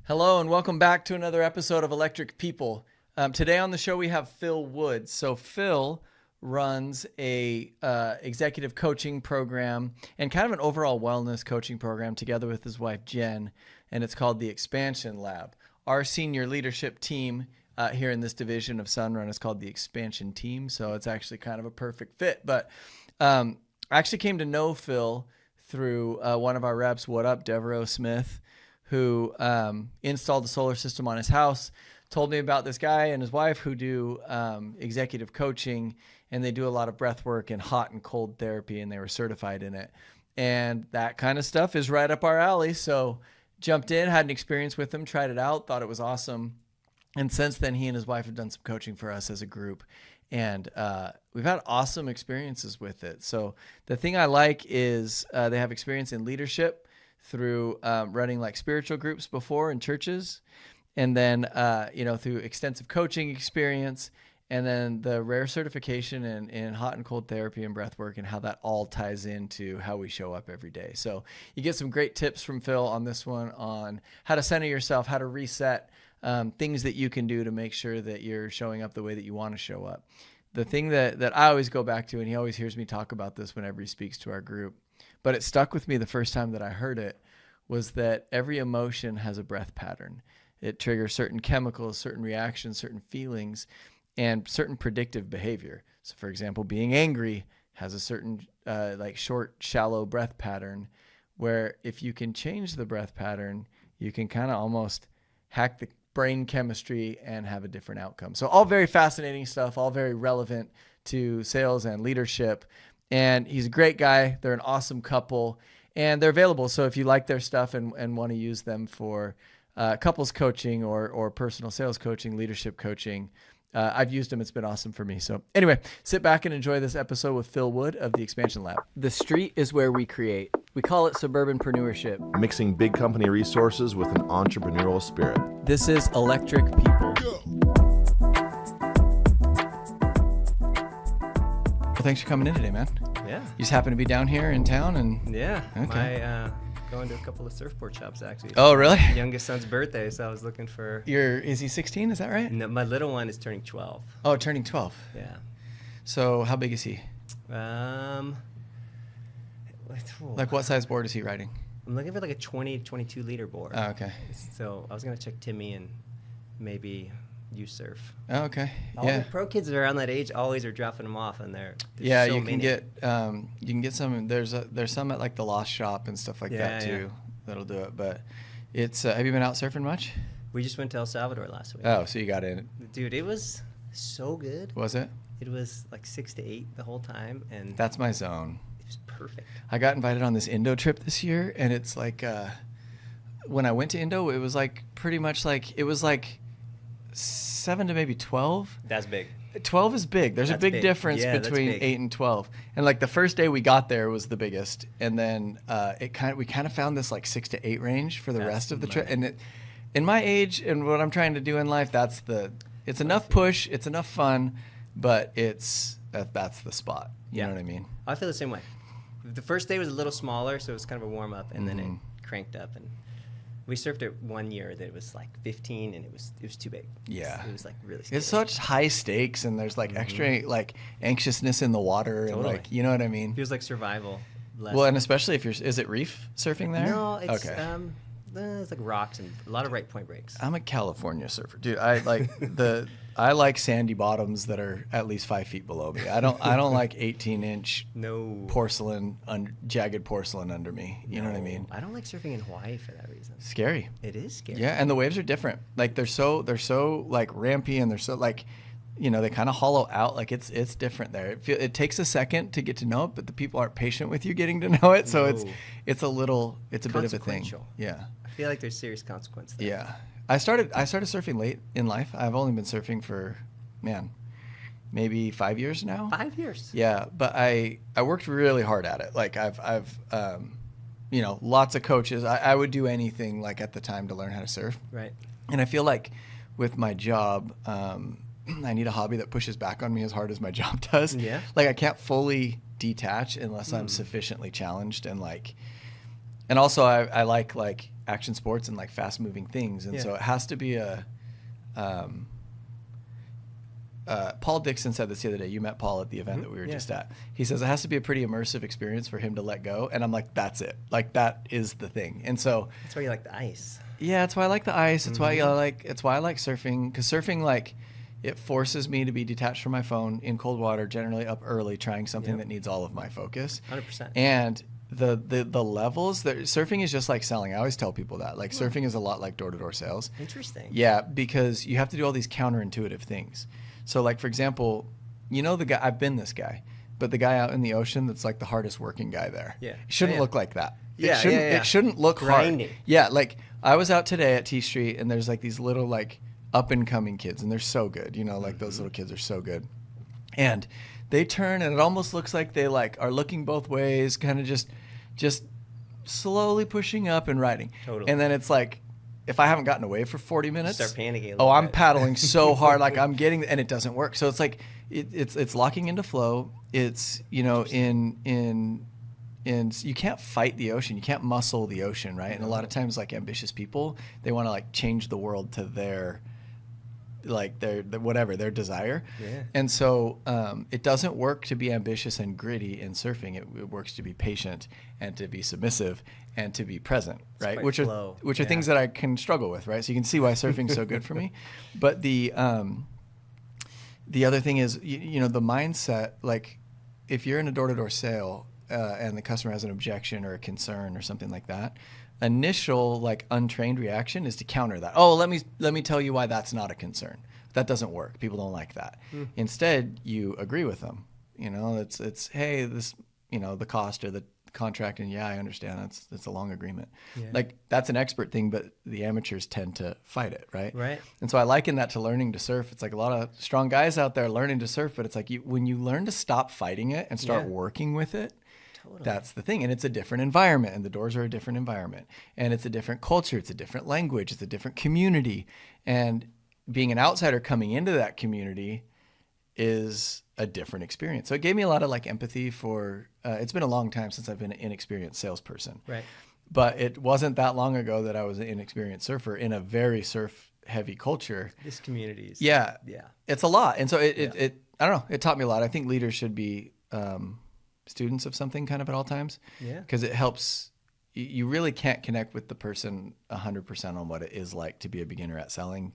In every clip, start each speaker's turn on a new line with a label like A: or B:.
A: Hello and welcome back to another episode of Electric People. Today on the show we have Phil Woods. So Phil runs a executive coaching program and kind of an overall wellness coaching program together with his wife Jen, and it's called the Expansion Lab. Our senior leadership team here in this division of Sunrun is called the Expansion Team, so it's actually kind of a perfect fit. But I actually came to know Phil through one of our reps, What Up, Devereaux Smith, who installed a solar system on his house, told me about this guy and his wife who do executive coaching, and they do a lot of breath work and hot and cold therapy, and they were certified in it. And that kind of stuff is right up our alley. So jumped in, had an experience with him, tried it out, thought it was awesome. And since then, he and his wife have done some coaching for us as a group. And we've had awesome experiences with it. So the thing I like is they have experience in leadership through running like spiritual groups before in churches, and then through extensive coaching experience, and then the rare certification in hot and cold therapy and breath work, and how that all ties into how we show up every day. So you get some great tips from Phil on this one on how to center yourself, how to reset, things that you can do to make sure that you're showing up the way that you want to show up. The thing that I always go back to, and he always hears me talk about this whenever he speaks to our group, but it stuck with me the first time that I heard it, was that every emotion has a breath pattern. It triggers certain chemicals, certain reactions, certain feelings, and certain predictive behavior. So for example, being angry has a certain short, shallow breath pattern, where if you can change the breath pattern, you can kind of almost hack the brain chemistry and have a different outcome. So all very fascinating stuff, all very relevant to sales and leadership. And he's a great guy. They're an awesome couple, and they're available. So if you like their stuff and want to use them for couples coaching or personal sales coaching, leadership coaching, I've used them. It's been awesome for me. So anyway, sit back and enjoy this episode with Phil Wood of the Expansion Lab. The street is where we create. We call it suburbanpreneurship.
B: Mixing big company resources with an entrepreneurial spirit.
A: This is Electric People. Well, thanks for coming in today, man.
C: Yeah.
A: You just happen to be down here in town, and
C: Yeah.
A: Okay.
C: Going to a couple of surfboard shops actually.
A: Oh, really?
C: My youngest son's birthday, so I was looking for.
A: Is he 16? Is that right?
C: No, my little one is turning 12.
A: Oh, turning 12.
C: Yeah.
A: So how big is he? Like what size board is he riding?
C: I'm looking for like a 22 liter board.
A: Oh, okay.
C: So I was gonna check Timmy and maybe you surf.
A: Oh, okay.
C: All
A: Yeah.
C: the pro kids that are around that age always are dropping them off, and there's
A: Yeah,
C: so
A: you
C: many.
A: can get some. There's some at like the Lost Shop and stuff like that
C: Yeah,
A: too. That'll do it. But it's. Have you been out surfing much?
C: We just went to El Salvador last week.
A: Oh, so you got in.
C: Dude, it was so good.
A: Was it?
C: It was like 6 to 8 the whole time, and
A: That's my zone.
C: it was perfect.
A: I got invited on this Indo trip this year, and it's like when I went to Indo, it was like pretty much like it was like 7 to maybe 12.
C: That's big.
A: 12 is big. There's a
C: That's
A: big
C: big.
A: difference
C: Yeah, that's
A: between
C: big.
A: 8 and 12. And like the first day we got there was the biggest, and then we kind of found this like 6 to 8 range for the
C: That's
A: rest of the trip.
C: money.
A: And in my age and what I'm trying to do in life, it's enough push, it's enough fun, but that's the spot. You know what I mean?
C: I feel the same way. The first day was a little smaller, so it was kind of a warm up, and then
A: Mm-hmm.
C: it cranked up. And we surfed it one year that it was like 15, and it was too big.
A: Yeah.
C: It was like really scary.
A: It's such high stakes, and there's like extra like anxiousness in the water, and
C: Totally.
A: like, you know what I mean?
C: Feels like survival. Less
A: Well, and especially if is it reef surfing there?
C: no, it's
A: okay.
C: it's like rocks and a lot of right point breaks.
A: I'm a California surfer, dude. I like sandy bottoms that are at least 5 feet below me. I don't like 18-inch
C: No
A: porcelain, jagged porcelain under me. You know what I mean?
C: I don't like surfing in Hawaii for that reason.
A: Scary.
C: It is scary.
A: Yeah, and the waves are different. Like they're so like rampy, and they're so like, they kind of hollow out. Like it's different there. It takes a second to get to know it, but the people aren't patient with you getting to know it. So
C: No.
A: it's a bit of a thing.
C: Consequential.
A: Yeah.
C: I feel like there's serious consequence there.
A: Yeah. I started surfing late in life. I've only been surfing for, maybe 5 years now.
C: 5 years.
A: Yeah, but I worked really hard at it. Like I've lots of coaches. I would do anything like at the time to learn how to surf.
C: Right.
A: And I feel like with my job, I need a hobby that pushes back on me as hard as my job does.
C: Yeah.
A: Like I can't fully detach unless I'm sufficiently challenged, and also I like action sports and like fast moving things. And
C: Yeah.
A: so it has to be Paul Dixon said this the other day. You met Paul at the event that we were just at. He says it has to be a pretty immersive experience for him to let go. And I'm like, that's it. Like, that is the thing. And so
C: That's why you like the ice.
A: yeah, that's why I like the ice. It's why it's why I like surfing, because surfing, like, it forces me to be detached from my phone in cold water, generally up early, trying something that needs all of my focus.
C: 100%.
A: And the levels that surfing is just like selling. I always tell people that, like, surfing is a lot like door-to-door sales.
C: Interesting.
A: Yeah, because you have to do all these counterintuitive things. So, like, for example, you know, the guy, I've been this guy, but the guy out in the ocean that's like the hardest working guy there.
C: Yeah.
A: It shouldn't
C: Yeah.
A: look like that.
C: Yeah,
A: It shouldn't look
C: Grinding.
A: hard. Yeah, like I was out today at T Street and there's like these little like up and coming kids and they're so good. You know, like those little kids are so good. And they turn and it almost looks like they like are looking both ways, kind of just slowly pushing up and riding.
C: Totally.
A: And then it's like, if I haven't gotten away for 40 minutes,
C: start panicking a little
A: I'm
C: bit.
A: paddling so hard, like I'm getting, and it doesn't work. So it's like it's locking into flow. It's, you know, in you can't fight the ocean, you can't muscle the ocean, right? And a lot of times, like ambitious people, they want to like change the world to their whatever their desire.
C: Yeah.
A: And so it doesn't work to be ambitious and gritty in surfing. It works to be patient and to be submissive and to be present, right?
C: quite
A: Which
C: flow.
A: are things that I can struggle with, right? So you can see why surfing's so good for me. But the other thing is, you know, the mindset, like if you're in a door-to-door sale and the customer has an objection or a concern or something like that, initial like untrained reaction is to counter that. Oh, let me tell you why that's not a concern. That doesn't work. People don't like that. Instead, you agree with them. You know, it's hey, this, you know, the cost or the contract, and yeah, I understand it's a long agreement.
C: Yeah.
A: Like that's an expert thing, but the amateurs tend to fight it, right?
C: Right.
A: And so I liken that to learning to surf. It's like a lot of strong guys out there learning to surf, but it's like when you learn to stop fighting it and start
C: Yeah.
A: working with it,
C: Totally.
A: that's the thing. And it's a different environment, and the doors are a different environment, and it's a different culture. It's a different language. It's a different community. And being an outsider coming into that community is a different experience. So it gave me a lot of like empathy for, it's been a long time since I've been an inexperienced salesperson.
C: Right.
A: But it wasn't that long ago that I was an inexperienced surfer in a very surf heavy culture.
C: This community is.
A: Yeah.
C: Yeah.
A: It's a lot. And so it I don't know, it taught me a lot. I think leaders should be students of something kind of at all times.
C: Yeah.
A: Because it helps, you really can't connect with the person 100% on what it is like to be a beginner at selling.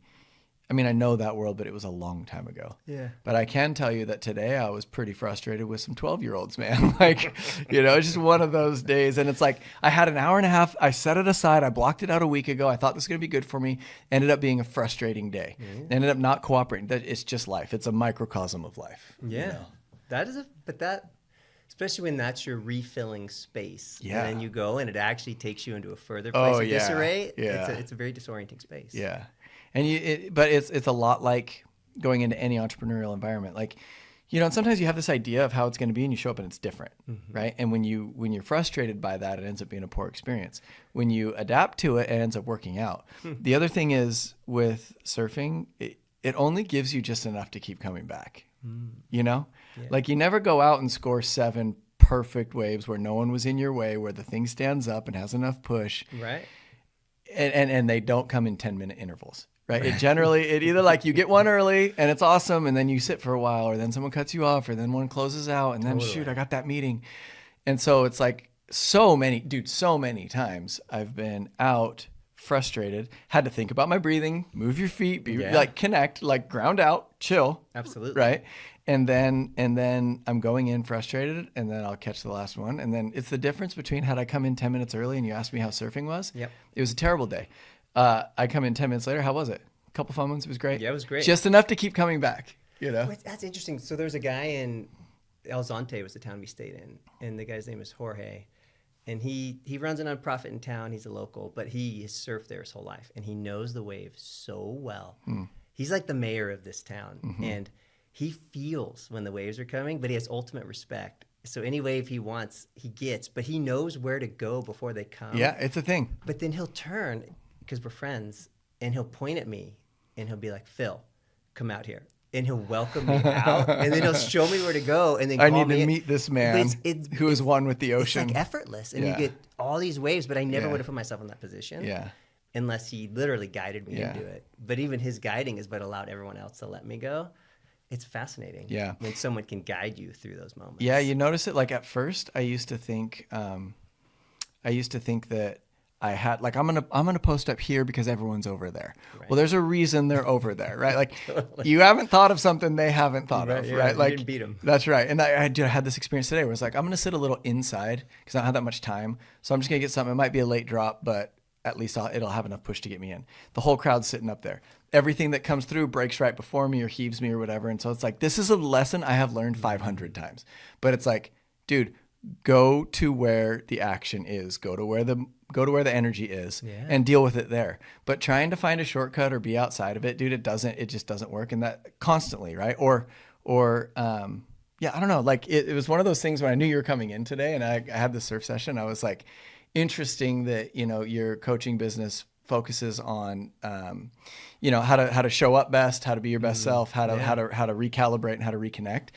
A: I mean, I know that world, but it was a long time ago.
C: Yeah.
A: But I can tell you that today I was pretty frustrated with some 12-year-olds, man. Like, you know, it's just one of those days. And it's like, I had an hour and a half. I set it aside. I blocked it out a week ago. I thought this was going to be good for me. Ended up being a frustrating day. Ended up not cooperating. It's just life. It's a microcosm of life.
C: Yeah.
A: You know?
C: That is especially when that's your refilling space.
A: Yeah.
C: And then you go and it actually takes you into a further
A: Oh,
C: place of
A: yeah.
C: disarray.
A: Yeah.
C: It's a very disorienting space.
A: Yeah. And but it's a lot like going into any entrepreneurial environment. Like, you know, and sometimes you have this idea of how it's going to be and you show up and it's different, right? And when you're frustrated by that, it ends up being a poor experience. When you adapt to it, it ends up working out. The other thing is with surfing, it only gives you just enough to keep coming back. You know, like you never go out and score 7 perfect waves where no one was in your way, where the thing stands up and has enough push.
C: Right.
A: And they don't come in 10-minute intervals, right? It either like you get one early and it's awesome, and then you sit for a while, or then someone cuts you off, or then one closes out, and then shoot, I got that meeting. And so it's like so many times I've been out frustrated, had to think about my breathing, move your feet, be like connect, like ground out, chill.
C: Absolutely.
A: Right. And then I'm going in frustrated, and then I'll catch the last one. And then it's the difference between had I come in 10 minutes early and you asked me how surfing was.
C: Yep.
A: It was a terrible day. I come in 10 minutes later. How was it? A couple fun ones. It was great.
C: Yeah, it was great.
A: Just enough to keep coming back, you know?
C: Well, that's interesting. So there's a guy in El Zonte was the town we stayed in, and the guy's name is Jorge. And he runs a nonprofit in town. He's a local, but he has surfed there his whole life, and he knows the wave so well. He's like the mayor of this town, and he feels when the waves are coming, but he has ultimate respect. So any wave he wants, he gets, but he knows where to go before they come.
A: Yeah, it's a thing.
C: But then he'll turn, because we're friends, and he'll point at me, and he'll be like, Phil, come out here. and he'll welcome me out, and then he'll show me where to go, and then
A: I
C: call
A: need
C: me
A: to
C: in.
A: meet this
C: But
A: man
C: it's
A: who is one with the
C: It's
A: ocean.
C: like effortless, and
A: Yeah.
C: you get all these waves, but I never
A: Yeah.
C: would have put myself in that position
A: Yeah.
C: unless he literally guided me
A: Yeah.
C: into it. But even his guiding is what allowed everyone else to let me go. It's fascinating.
A: Yeah.
C: When someone can guide you through those moments.
A: Yeah, you notice it. Like at first, I used to think that I had like I'm gonna post up here because everyone's over there.
C: Right.
A: Well, there's a reason they're over there, right? Like you haven't thought of something they haven't thought
C: Right,
A: of,
C: yeah,
A: right?
C: you
A: Like
C: didn't beat 'em.
A: That's right. And I had this experience today where it's like I'm gonna sit a little inside because I don't have that much time, so I'm just gonna get something. It might be a late drop, but at least it'll have enough push to get me in. The whole crowd's sitting up there. Everything that comes through breaks right before me or heaves me or whatever. And so it's like, this is a lesson I have learned 500 times. But it's like, dude, go to where the action is. Go to where the energy is
C: Yeah.
A: and deal with it there. But trying to find a shortcut or be outside of it, dude, it just doesn't work. And that constantly, right? Yeah, I don't know. Like it was one of those things when I knew you were coming in today and I had the surf session. I was like, interesting that, your coaching business focuses on, how to show up best, how to be your best self, how to recalibrate and how to reconnect.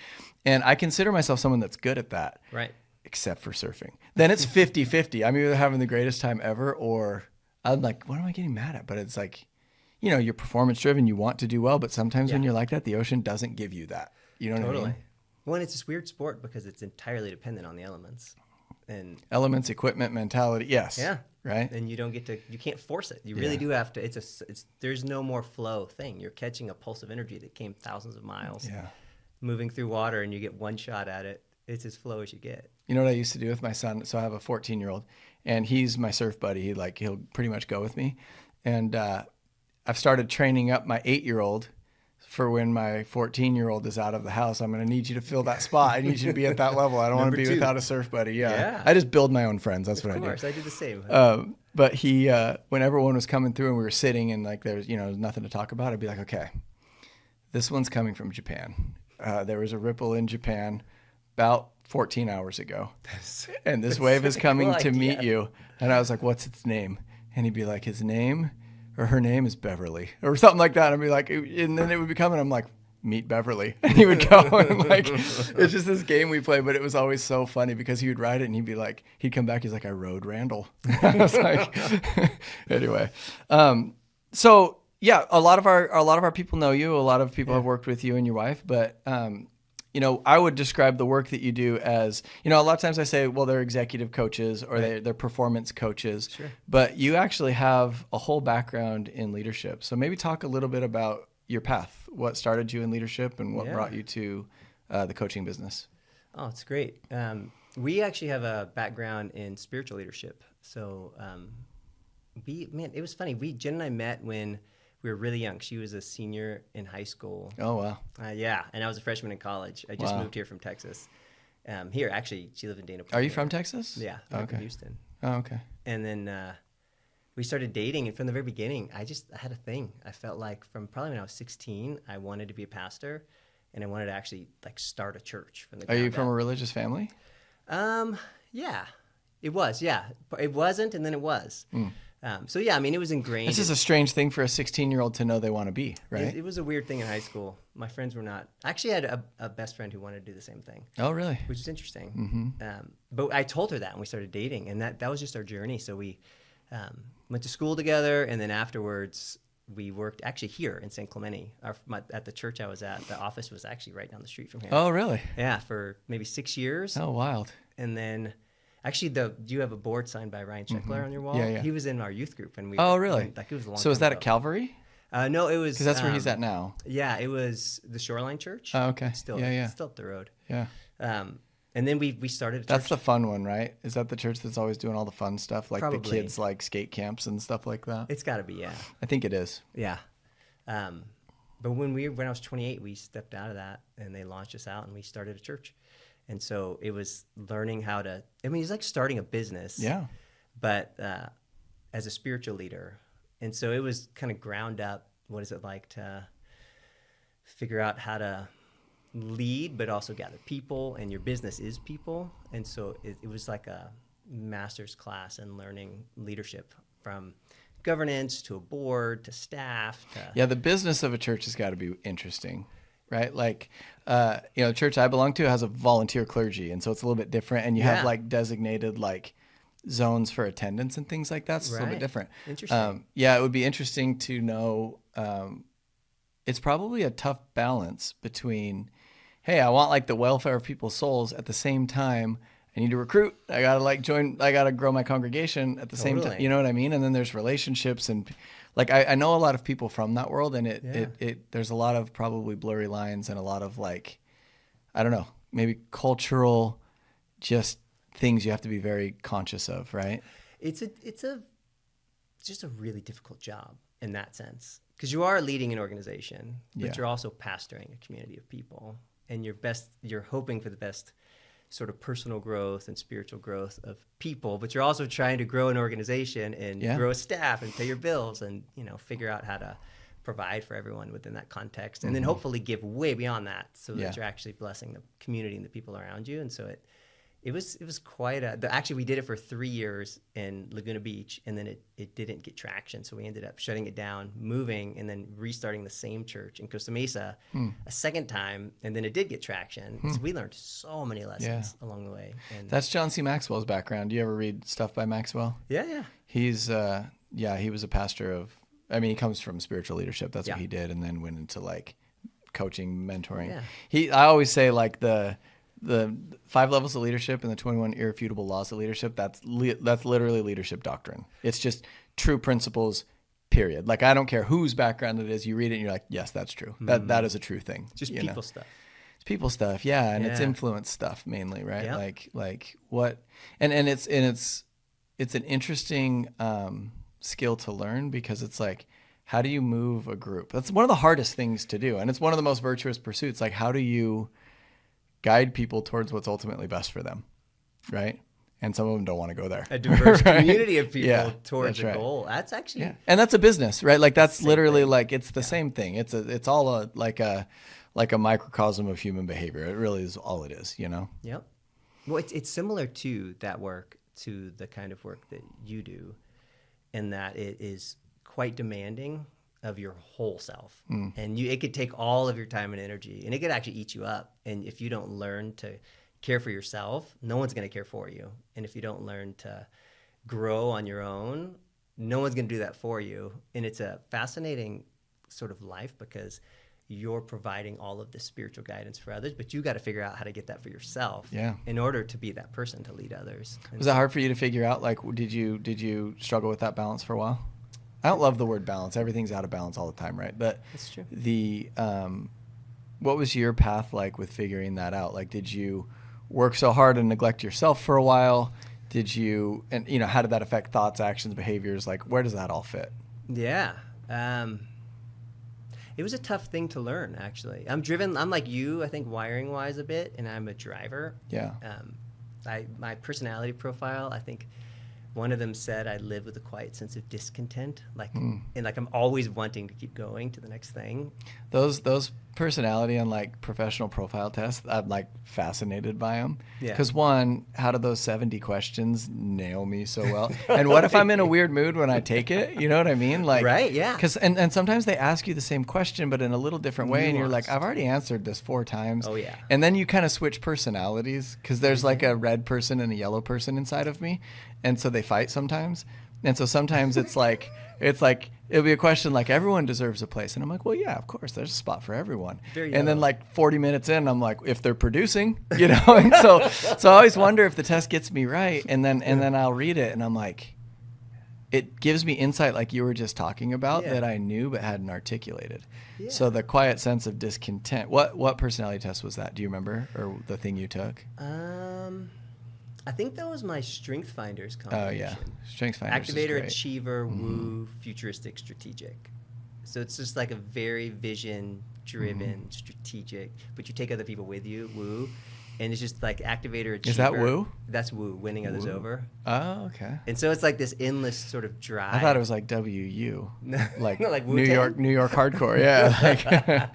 A: And I consider myself someone that's good at that.
C: Right.
A: Except for surfing. Then it's 50-50. I'm either having the greatest time ever or I'm like, what am I getting mad at? But it's like, you're performance driven, you want to do well, but sometimes when
C: Yeah.
A: you're like that, the ocean doesn't give you that. You know what I
C: Totally.
A: mean?
C: Well, and it's this weird sport because it's entirely dependent on the elements. And
A: Elements, equipment, mentality. Yes.
C: yeah.
A: Right.
C: And you can't force it. You really
A: Yeah.
C: do have to. There's no more flow thing. You're catching a pulse of energy that came thousands of miles,
A: Yeah.
C: moving through water, and you get one shot at it. It's as flow as you get.
A: You know what I used to do with my son? So I have a 14-year-old, and he's my surf buddy. He'll pretty much go with me, and I've started training up my 8-year-old for when my 14-year-old is out of the house. I'm going to need you to fill that spot. I need you to be at that level. I don't want to
C: Number
A: be
C: 2.
A: without a surf buddy. Yeah.
C: Yeah.
A: I just build my own friends. That's what
C: Of
A: I
C: course,
A: do.
C: I do the same.
A: But he, when everyone was coming through and we were sitting and like there's nothing to talk about, I'd be like, okay, this one's coming from Japan. There was a ripple in Japan about 14 hours ago, and this wave is coming
C: cool
A: to meet
C: idea.
A: you. And I was like, what's its name? And he'd be like, his name or her name is Beverly or something like that. And I'd be like, and then it would be coming. I'm like, meet Beverly. And he would go and like, it's just this game we play, but it was always so funny because he would ride it and he'd be like, he'd come back. He's like, I rode Randall. I was like, anyway. So yeah, a lot of our people know you. A lot of people have worked with you and your wife, but, I would describe the work that you do as, a lot of times I say, well, they're executive coaches or they're performance coaches,
C: Sure.
A: but you actually have a whole background in leadership. So maybe talk a little bit about your path, what started you in leadership and what
C: Yeah.
A: brought you to the coaching business.
C: Oh, it's great. We actually have a background in spiritual leadership. So it was funny. Jen and I met when we were really young. She was a senior in high school.
A: Oh, wow.
C: Yeah, and I was a freshman in college. I just
A: Wow.
C: moved here from Texas. Here, actually, she lived in Dana Point.
A: Are you from Texas?
C: Yeah, I'm from
A: Okay.
C: Houston.
A: Oh, okay.
C: And then we started dating, and from the very beginning, I had a thing. I felt like from probably when I was 16, I wanted to be a pastor, and I wanted to actually like start a church from the
A: Are you
C: ground
A: from a
C: up.
A: religious family?
C: Yeah, it was. Yeah, it wasn't, and then it was. So yeah, I mean, it was ingrained.
A: This is a strange thing for a 16-year-old to know they want to be, right?
C: It was a weird thing in high school. My friends were not. I actually had a best friend who wanted to do the same thing,
A: Oh, really?
C: which is interesting. But I told her that, and we started dating, and that was just our journey. So we went to school together, and then afterwards we worked actually here in San Clemente. At the church I was at, the office was actually right down the street from here.
A: Oh, really?
C: Yeah, for maybe 6 years,
A: Oh, wild.
C: and then. Actually, do you have a board signed by Ryan Sheckler on your wall?
A: Yeah, yeah.
C: He was in our youth group, and we.
A: Oh, really?
C: Like it was a long
A: So is
C: time
A: that
C: ago.
A: at Calvary?
C: No, it was
A: Because that's where he's at now.
C: Yeah, it was the Shoreline Church.
A: Oh, okay.
C: It's still,
A: Yeah.
C: it's still up the road.
A: Yeah.
C: And then we started a
A: That's
C: church.
A: the fun one, right? Is that the church that's always doing all the fun stuff, like the
C: Probably.
A: kids like skate camps and stuff like that?
C: It's got to be, yeah.
A: I think it is.
C: Yeah. But when I was 28, we stepped out of that, and they launched us out, and we started a church. And so it was learning how to, it's like starting a business.
A: Yeah.
C: But as a spiritual leader. And so it was kind of ground up. What is it like to figure out how to lead, but also gather people, and your business is people. And so it was like a master's class in learning leadership, from governance to a board to staff.
A: Yeah, the business of a church has got to be interesting, right? Like, the church I belong to has a volunteer clergy, and so it's a little bit different. And you have
C: Yeah.
A: like designated like zones for attendance and things like that. So it's a little bit
C: Right.
A: different.
C: Interesting.
A: Yeah, it would be interesting to know. It's probably a tough balance between, hey, I want like the welfare of people's souls at the same time. I need to recruit. I gotta like join. I gotta grow my congregation at the same time.
C: Totally.
A: You know what I mean? And then there's relationships and, like I know a lot of people from that world, and it there's a lot of probably blurry lines and a lot of like, I don't know, maybe cultural, just things you have to be very conscious of, right?
C: It's just a really difficult job in that sense, because you are leading an organization, but
A: Yeah.
C: you're also pastoring a community of people, and you're hoping for the best sort of personal growth and spiritual growth of people, but you're also trying to grow an organization and
A: Yeah.
C: grow a staff and pay your bills and, figure out how to provide for everyone within that context, and then hopefully give way beyond that, so
A: Yeah.
C: that you're actually blessing the community and the people around you. And so it was quite actually we did it for 3 years in Laguna Beach, and then it didn't get traction, so we ended up shutting it down, moving, and then restarting the same church in Costa Mesa a second time, and then it did get traction. So we learned so many lessons along the way. And
A: That's John C. Maxwell's background. Do you ever read stuff by Maxwell?
C: yeah.
A: He's he was a pastor of. I mean, he comes from spiritual leadership. That's
C: Yeah.
A: what he did, and then went into like coaching, mentoring.
C: Yeah.
A: I always say like the 5 levels of leadership and the 21 irrefutable laws of leadership. That's literally leadership doctrine. It's just true principles. Period. Like I don't care whose background it is. You read it and you're like, yes, that's true. That is a true thing.
C: Just
A: you
C: people
A: know?
C: stuff.
A: It's people stuff, yeah, and it's
C: Yeah.
A: influence stuff mainly, right?
C: Yeah.
A: Like what, and it's an interesting skill to learn, because it's like, how do you move a group? That's one of the hardest things to do, and it's one of the most virtuous pursuits. Like, how do you guide people towards what's ultimately best for them, right? And some of them don't want to go there.
C: A diverse
A: right?
C: community of people
A: Yeah,
C: towards
A: that's
C: a
A: right.
C: goal. That's actually
A: Yeah, and that's a business, right? Like that's
C: Same
A: literally
C: thing.
A: like it's the same thing. It's all like a microcosm of human behavior. It really is all it is, you know?
C: Yep. Well, it's similar to that work, to the kind of work that you do, in that it is quite demanding of your whole self. And it could take all of your time and energy, and it could actually eat you up. And if you don't learn to care for yourself, no one's going to care for you. And if you don't learn to grow on your own, no one's going to do that for you. And it's a fascinating sort of life, because you're providing all of this spiritual guidance for others, but you got to figure out how to get that for yourself
A: Yeah.
C: in order to be that person to lead others. And
A: Was it hard for you to figure out? Like, did you struggle with that balance for a while? I don't love the word balance. Everything's out of balance all the time, right? But
C: That's true.
A: what was your path like with figuring that out? Like, did you work so hard and neglect yourself for a while? Did you, and how did that affect thoughts, actions, behaviors? Like, where does that all fit?
C: Yeah. It was a tough thing to learn, actually. I'm like you, I think, wiring wise a bit, and I'm a driver.
A: Yeah.
C: My personality profile, I think one of them said I live with a quiet sense of discontent, and like I'm always wanting to keep going to the next thing.
A: Those personality and like professional profile tests, I'm like fascinated by them.
C: Yeah.
A: Because one, how do those 70 questions nail me so well? And what if I'm in a weird mood when I take it? You know what I mean? Like,
C: Right, yeah.
A: Because and sometimes they ask you the same question, but in a little different way, and you're like,
C: Nuanced.
A: I've already answered this 4 times.
C: Oh, yeah.
A: And then you kind of switch personalities, because there's like a red person and a yellow person inside of me, and so they fight sometimes. And so sometimes it's like it'll be a question like, everyone deserves a place, and I'm like, well, yeah, of course, there's a spot for everyone.
C: Very
A: And then
C: yellow.
A: like 40 minutes in, I'm like, if they're producing, and so I always wonder if the test gets me right, and then I'll read it, and I'm like, it gives me insight like you were just talking about,
C: Yeah.
A: that I knew but hadn't articulated.
C: Yeah.
A: So the quiet sense of discontent. What personality test was that? Do you remember, or the thing you took?
C: I think that was my Strength Finders
A: Oh
C: combination.
A: yeah, Strengths Finders is
C: Activator,
A: great.
C: achiever, woo, futuristic, strategic. So it's just like a very vision-driven, strategic, but you take other people with you, woo. And it's just like activator, achiever.
A: Is that woo?
C: That's woo, winning others
A: Woo.
C: over.
A: Oh, okay.
C: And so it's like this endless sort of drive.
A: I thought it was like WU,
C: No,
A: like,
C: no, like
A: New
C: Wu-Tang?
A: York hardcore. Yeah, like,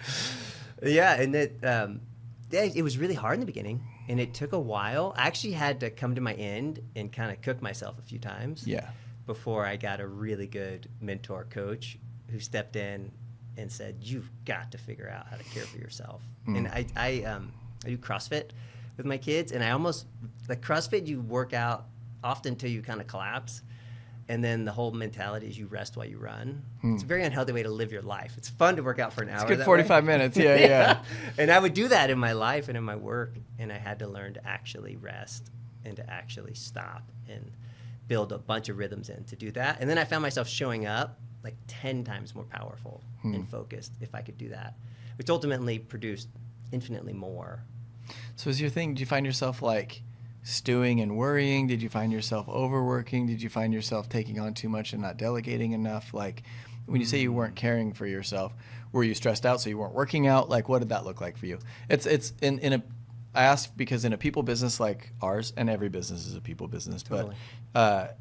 C: Yeah, and it was really hard in the beginning, and it took a while. I actually had to come to my end and kind of cook myself a few times.
A: yeah.
C: Before I got a really good mentor coach who stepped in and said, you've got to figure out how to care for yourself. And I do CrossFit with my kids, and I almost, like CrossFit, you work out often till you kind of collapse. And then the whole mentality is you rest while you run. It's a very unhealthy way to live your life. It's fun to work out for an hour.
A: It's good
C: that
A: 45
C: way.
A: minutes. Yeah.
C: And I would do that in my life and in my work. And I had to learn to actually rest and to actually stop and build a bunch of rhythms in to do that. And then I found myself showing up like 10 times more powerful and focused if I could do that, which ultimately produced infinitely more.
A: So is your thing, do you find yourself like stewing and worrying? Did you find yourself overworking? Did you find yourself taking on too much and not delegating enough? Like when you say you weren't caring for yourself, were you stressed out so you weren't working out? Like what did that look like for you? It's in a, I ask because in a people business like ours, and every business is a people business,
C: Totally.
A: but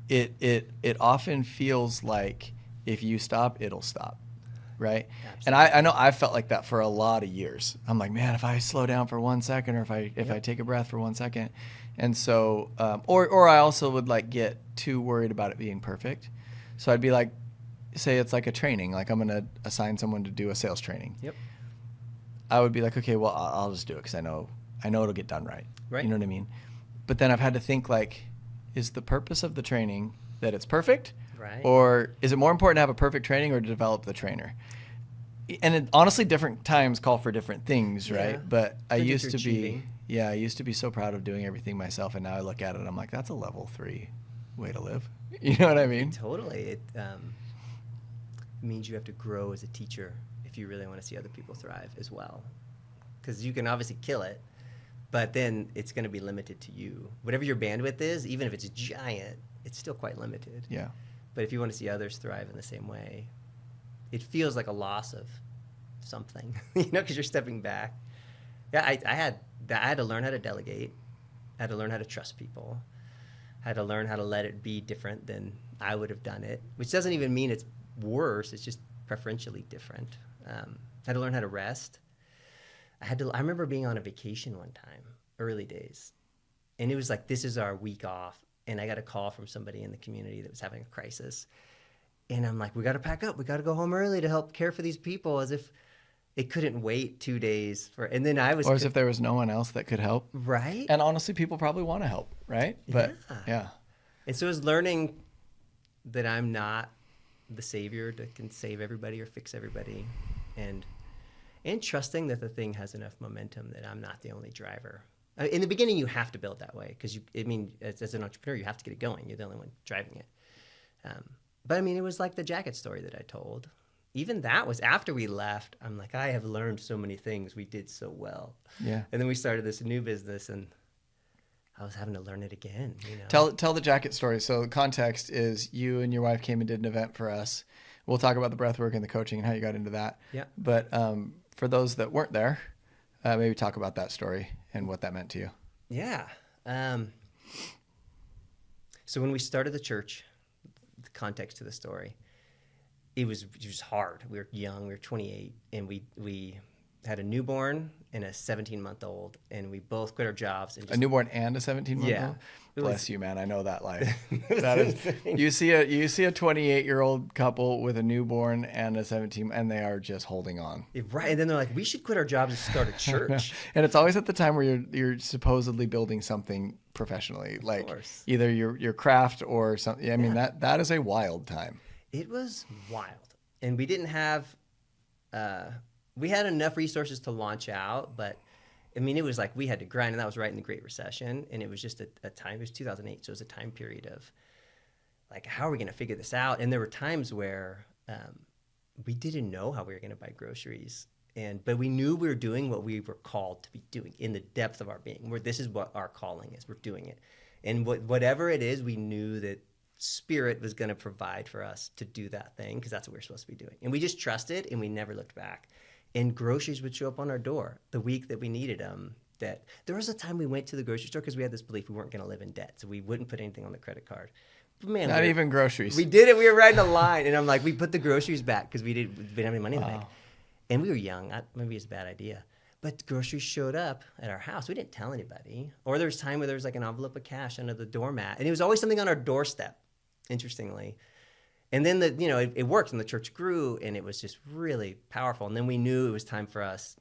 A: it often feels like if you stop, it'll stop. Right.
C: Absolutely.
A: And I know I felt like that for a lot of years. I'm like, man, if I slow down for 1 second, or if I take a breath for 1 second. And so, or I also would like get too worried about it being perfect. So I'd be like, say it's like a training, like I'm going to assign someone to do a sales training.
C: Yep.
A: I would be like, okay, well, I'll just do it because I know it'll get done right.
C: Right.
A: You know what I mean? But then I've had to think like, is the purpose of the training that it's perfect?
C: Right.
A: Or is it more important to have a perfect training or to develop the trainer? And honestly, different times call for different things, right?
C: Yeah.
A: But I
C: Depends
A: used
C: what
A: to
C: you're
A: be,
C: achieving.
A: I used to be so proud of doing everything myself. And now I look at it and I'm like, that's a level 3 way to live. You know what I mean?
C: Totally. It means you have to grow as a teacher if you really want to see other people thrive as well. Because you can obviously kill it, but then it's going to be limited to you. Whatever your bandwidth is, even if it's giant, it's still quite limited.
A: Yeah.
C: But if you want to see others thrive in the same way, it feels like a loss of something, because you're stepping back. Yeah, I had to learn how to delegate. I had to learn how to trust people. I had to learn how to let it be different than I would have done it, which doesn't even mean it's worse. It's just preferentially different. I had to learn how to rest. I remember being on a vacation one time, early days, and it was like, this is our week off. And I got a call from somebody in the community that was having a crisis. And I'm like, we got to pack up. We got to go home early to help care for these people, as if it couldn't wait 2 days for, and then I was.
A: Or as if there was no one else that could help.
C: Right.
A: And honestly, people probably want to help, right? But yeah.
C: And so it was learning that I'm not the savior that can save everybody or fix everybody. And trusting that the thing has enough momentum that I'm not the only driver. In the beginning, you have to build that way because as an entrepreneur, you have to get it going. You're the only one driving it. But I mean, it was like the jacket story that I told. Even that was after we left. I'm like, I have learned so many things. We did so well.
A: Yeah.
C: And then we started this new business, and I was having to learn it again.
A: Tell the jacket story. So the context is you and your wife came and did an event for us. We'll talk about the breath work and the coaching and how you got into that.
C: Yeah.
A: But for those that weren't there, maybe talk about that story and what that meant to you.
C: Yeah. So when we started the church, the context to the story, it was hard. We were young. We were 28, and we had a newborn and a 17-month-old, and we both quit our jobs. And
A: A newborn and a 17-month-old?
C: Yeah.
A: Bless you, man. I know that life. That is, you see a 28-year-old couple with a newborn and a 17, and they are just holding on.
C: Right. And then they're like, we should quit our jobs and start a church.
A: And it's always at the time where you're supposedly building something professionally, like
C: course.
A: either your craft or something. I mean, that is a wild time.
C: It was wild. And we didn't have, we had enough resources to launch out, but I mean, it was like we had to grind, and that was right in the Great Recession. And it was just a time, it was 2008. So it was a time period of like, how are we going to figure this out? And there were times where we didn't know how we were going to buy groceries. But we knew we were doing what we were called to be doing in the depth of our being, where this is what our calling is. We're doing it. And whatever it is, we knew that Spirit was going to provide for us to do that thing, because that's what we're supposed to be doing. And we just trusted, and we never looked back. And groceries would show up on our door the week that we needed them. That there was a time we went to the grocery store because we had this belief we weren't going to live in debt, so we wouldn't put anything on the credit card. But man,
A: Not even groceries.
C: We did it. We were riding a line, and I'm like, we put the groceries back because we didn't have any money in the bank. And we were young. Maybe it's a bad idea. But groceries showed up at our house. We didn't tell anybody. Or there was time where there was like an envelope of cash under the doormat. And it was always something on our doorstep, interestingly. And then it worked, and the church grew, and it was just really powerful. And then we knew it was time for us,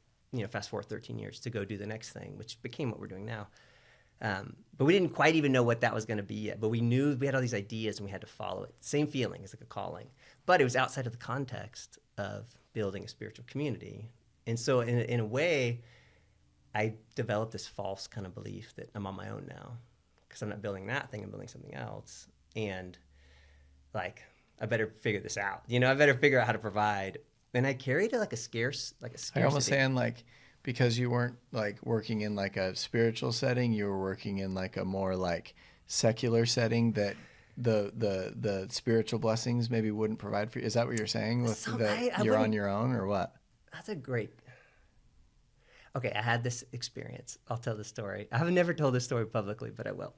C: fast forward 13 years, to go do the next thing, which became what we're doing now. But we didn't quite even know what that was going to be yet. But we knew we had all these ideas, and we had to follow it. Same feeling, it's like a calling. But it was outside of the context of building a spiritual community. And so in a way, I developed this false kind of belief that I'm on my own now, because I'm not building that thing, I'm building something else. And like, I better figure this out. I better figure out how to provide. And I carried a scarcity.
A: You're almost saying like, because you weren't like working in like a spiritual setting, you were working in like a more like secular setting that the spiritual blessings maybe wouldn't provide for you. Is that what you're saying? You're on your own, or what?
C: That's a great. Okay, I had this experience. I'll tell the story. I have never told this story publicly, but I will.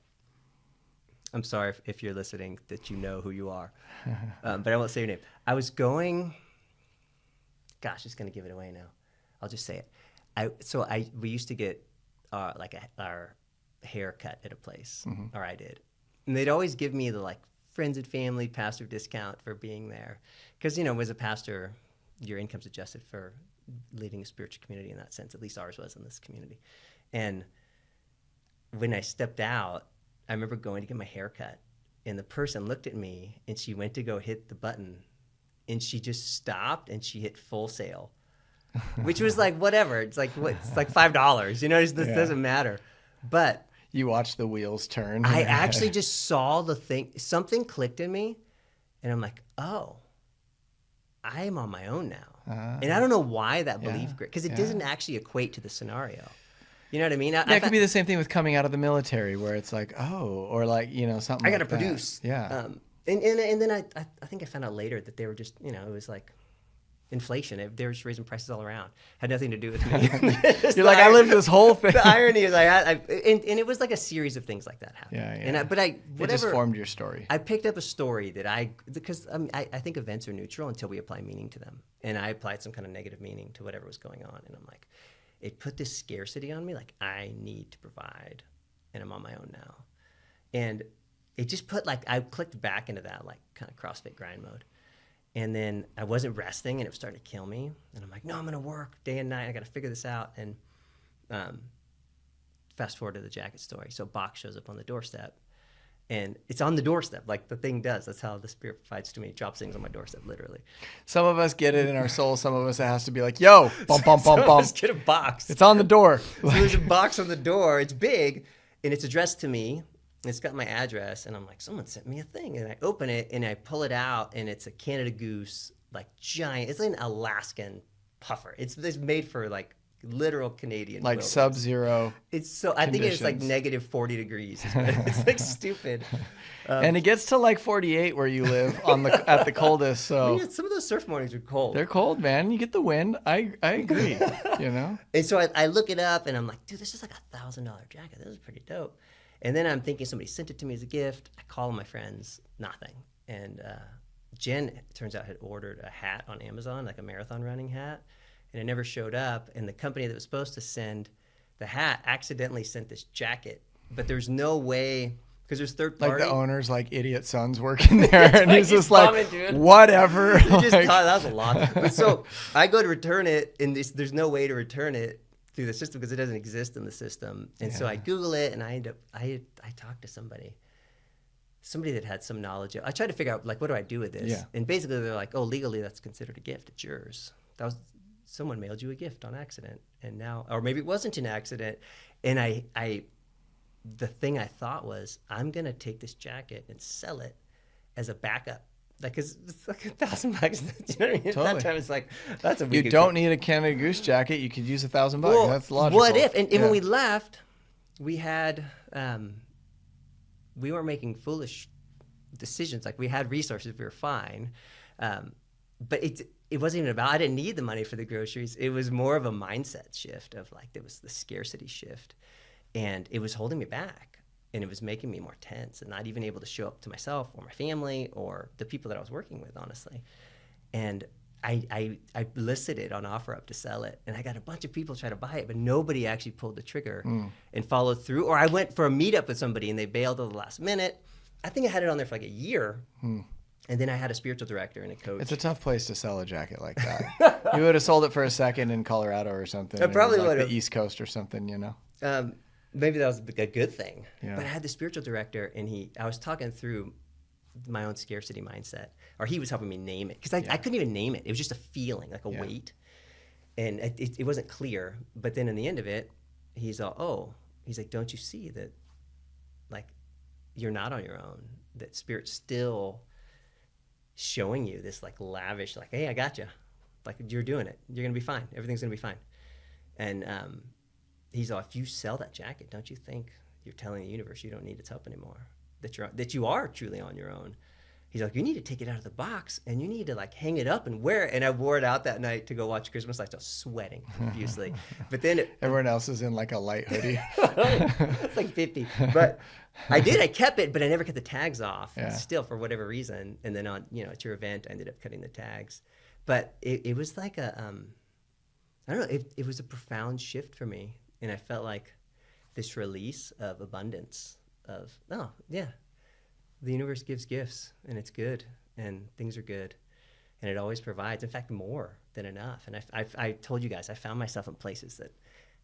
C: I'm sorry if you're listening that you know who you are, but I won't say your name. I was going. Gosh, it's going to give it away now. I'll just say it. We used to get our hair cut at a place, or I did, and they'd always give me the like friends and family pastor discount for being there, because as a pastor, your income's adjusted for leading a spiritual community in that sense. At least ours was in this community. And when I stepped out, I remember going to get my hair cut, and the person looked at me, and she went to go hit the button, and she just stopped, and she hit full sale, which was like, whatever. It's like, it's like $5, this doesn't matter. But
A: you watched the wheels turn.
C: I actually just saw the thing. Something clicked in me, and I'm like, oh, I am on my own now. And I don't know why that belief, because it doesn't actually equate to the scenario. You know what I mean?
A: It could be the same thing with coming out of the military, where it's like, oh, or like, something.
C: I got to
A: like
C: produce.
A: That. Yeah.
C: And then I think I found out later that they were just, it was like inflation. They were just raising prices all around. Had nothing to do with me.
A: You're like, I lived this whole thing.
C: The irony is, and it was like a series of things like that happened.
A: Yeah.
C: And
A: it just formed your story.
C: I picked up a story because I think events are neutral until we apply meaning to them. And I applied some kind of negative meaning to whatever was going on. And I'm like, it put this scarcity on me. Like, I need to provide, and I'm on my own now. And it just put I clicked back into that like kind of CrossFit grind mode. And then I wasn't resting, and it was starting to kill me. And I'm like, no, I'm going to work day and night. I got to figure this out. And fast forward to the jacket story. So Box shows up on the doorstep, and it's on the doorstep. Like the thing does. That's how the Spirit provides to me. It drops things on my doorstep, literally.
A: Some of us get it in our soul. Some of us, it has to be like, yo, bump, bump, bump, bump.
C: Let's get a box.
A: It's on the door.
C: So there's a box on the door. It's big, and it's addressed to me. It's got my address, and I'm like, someone sent me a thing. And I open it, and I pull it out, and it's a Canada Goose, like giant. It's like an Alaskan puffer. It's made for like literal Canadian
A: like
C: wilderness.
A: Sub-zero.
C: It's so I think it's like negative 40 degrees. It's like stupid.
A: And it gets to like 48 where you live at the coldest. So
C: some of those surf mornings are cold.
A: They're cold, man. You get the wind. I agree.
C: And so I look it up, and I'm like, dude, this is like $1,000 jacket. This is pretty dope. And then I'm thinking somebody sent it to me as a gift. I call my friends, nothing. And Jen, it turns out, had ordered a hat on Amazon, like a marathon running hat, and it never showed up. And the company that was supposed to send the hat accidentally sent this jacket. But there's no way, because there's third party.
A: Like the owner's like idiot son's working there, and he's just like,
C: dude.
A: Whatever.
C: That was a lot. But so I go to return it, and there's no way to return it through the system because it doesn't exist in the system. And so I Google it, and I talked to somebody that had some knowledge. I tried to figure out, like, what do I do with this?
A: Yeah.
C: And basically they're like, oh, legally that's considered a gift. It's yours. Someone mailed you a gift on accident. And now, or maybe it wasn't an accident. And the thing I thought was, I'm going to take this jacket and sell it as a backup. Like, cause it's like $1,000. You know what I mean?
A: Totally.
C: At that time, it's like, that's a
A: You don't need a Canada Goose jacket. You could use $1,000.
C: Well,
A: that's logical.
C: What if? And when we left, we had, we weren't making foolish decisions. Like, we had resources. We were fine. But it wasn't even about, I didn't need the money for the groceries. It was more of a mindset shift of like, there was the scarcity shift, and it was holding me back. And it was making me more tense and not even able to show up to myself or my family or the people that I was working with, honestly. And I listed it on OfferUp to sell it. And I got a bunch of people try to buy it, but nobody actually pulled the trigger and followed through. Or I went for a meetup with somebody, and they bailed at the last minute. I think I had it on there for like a year. And then I had a spiritual director and a coach.
A: It's a tough place to sell a jacket like that. You would have sold it for a second in Colorado or something.
C: I probably
A: would
C: would have.
A: the East Coast or something, you know.
C: Maybe that was a good thing.
A: Yeah.
C: But I had the spiritual director, and I was talking through my own scarcity mindset, or he was helping me name it, because I couldn't even name it. It was just a feeling, like a weight, and it wasn't clear. But then in the end of it, he's like, don't you see that, like, you're not on your own, that Spirit's still showing you this, like, lavish, like, hey, I got you, like, you're doing it, you're gonna be fine, everything's gonna be fine. And he's like, if you sell that jacket, don't you think you're telling the universe you don't need its help anymore, that you are truly on your own? He's like, you need to take it out of the box and you need to, like, hang it up and wear it. And I wore it out that night to go watch Christmas Lights. I was sweating profusely. But then
A: everyone else is in like a light hoodie.
C: It's like 50. But I kept it, but I never cut the tags off.
A: Yeah.
C: Still, for whatever reason. And then at your event, I ended up cutting the tags. But it was like I don't know, it was a profound shift for me. And I felt like this release of abundance of, the universe gives gifts, and it's good, and things are good, and it always provides, in fact, more than enough. And I told you guys, I found myself in places that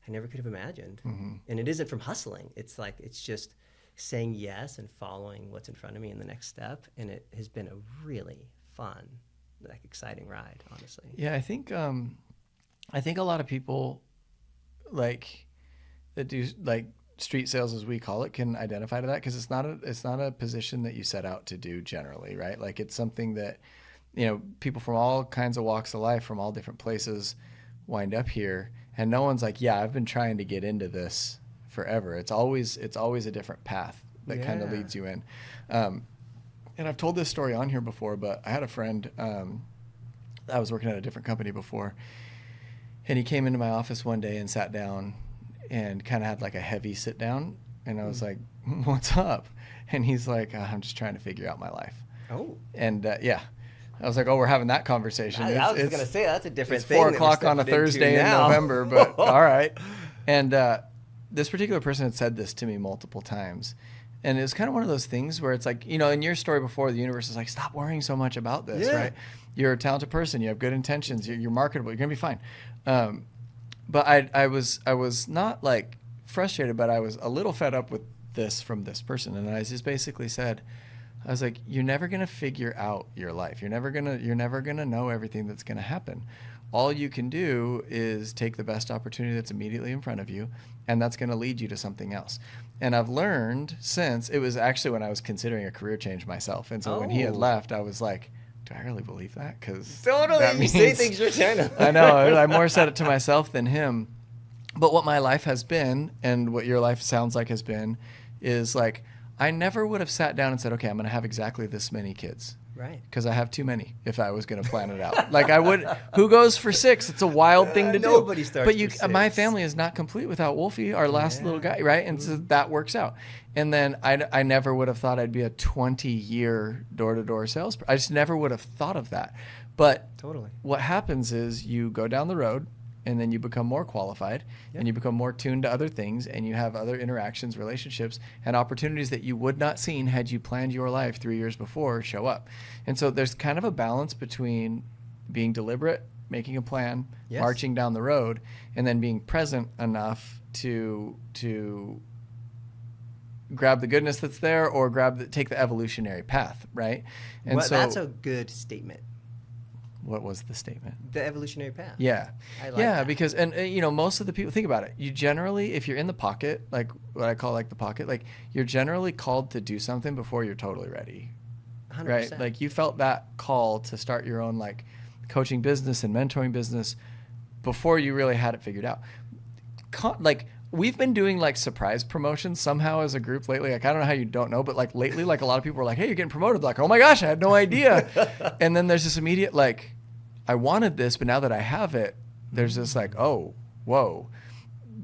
C: I never could have imagined. Mm-hmm. And it isn't from hustling. It's like, it's just saying yes and following what's in front of me in the next step. And it has been a really fun, like, exciting ride, honestly.
A: Yeah, I think a lot of people, like, that do, like, street sales, as we call it, can identify to that, because it's not a position that you set out to do generally, right? Like, it's something that, people from all kinds of walks of life, from all different places, wind up here, and no one's like, yeah, I've been trying to get into this forever. It's always a different path that kind of leads you in. And I've told this story on here before, but I had a friend, I was working at a different company before, and he came into my office one day and sat down and kind of had like a heavy sit down. And I was like, what's up? And he's like, I'm just trying to figure out my life.
C: Oh.
A: And I was like, we're having that conversation.
C: I was going to say, that's a different thing.
A: It's 4:00 on a Thursday in November, but all right. And this particular person had said this to me multiple times. And it was kind of one of those things where it's like, in your story before, the universe is like, stop worrying so much about this, right? You're a talented person. You have good intentions. You're marketable. You're going to be fine. But I was not, like, frustrated, but I was a little fed up with this from this person. And I just basically said, I was like, you're never going to figure out your life. You're never going to know everything that's going to happen. All you can do is take the best opportunity that's immediately in front of you, and that's going to lead you to something else. And I've learned since, it was actually when I was considering a career change myself. And so when he had left, I was like, do I really believe that? Because
C: totally,
A: that means,
C: you say things you're trying to.
A: I know. I more said it to myself than him. But what my life has been, and what your life sounds like has been, is like, I never would have sat down and said, okay, I'm going to have exactly this many kids.
C: Right.
A: Because I have too many if I was going to plan it out. Like, I would, who goes for 6? It's a wild thing to do.
C: Nobody starts
A: for 6. My family is not complete without Wolfie, our last little guy, right? And so that works out. And then I never would have thought I'd be a 20-year door-to-door salesperson. I just never would have thought of that. But
C: totally,
A: what happens is you go down the road, and then you become more qualified, and you become more tuned to other things, and you have other interactions, relationships, and opportunities that you would not seen had you planned your life 3 years before show up. And so there's kind of a balance between being deliberate, making a plan, marching down the road, and then being present enough to grab the goodness that's there, or take the evolutionary path, right? And so
C: that's a good statement.
A: What was the statement?
C: The evolutionary path.
A: Yeah.
C: I like
A: yeah,
C: that.
A: because, and most of the people, think about it. You generally, if you're in the pocket, like what I call like the pocket, like you're generally called to do something before you're totally ready.
C: 100%.
A: Right? Like you felt that call to start your own like coaching business and mentoring business before you really had it figured out. Like we've been doing like surprise promotions somehow as a group lately. Like I don't know how you don't know, but like lately, like a lot of people are like, hey, you're getting promoted. Like, oh my gosh, I had no idea. And then there's this immediate like, I wanted this, but now that I have it, there's this like, oh, whoa,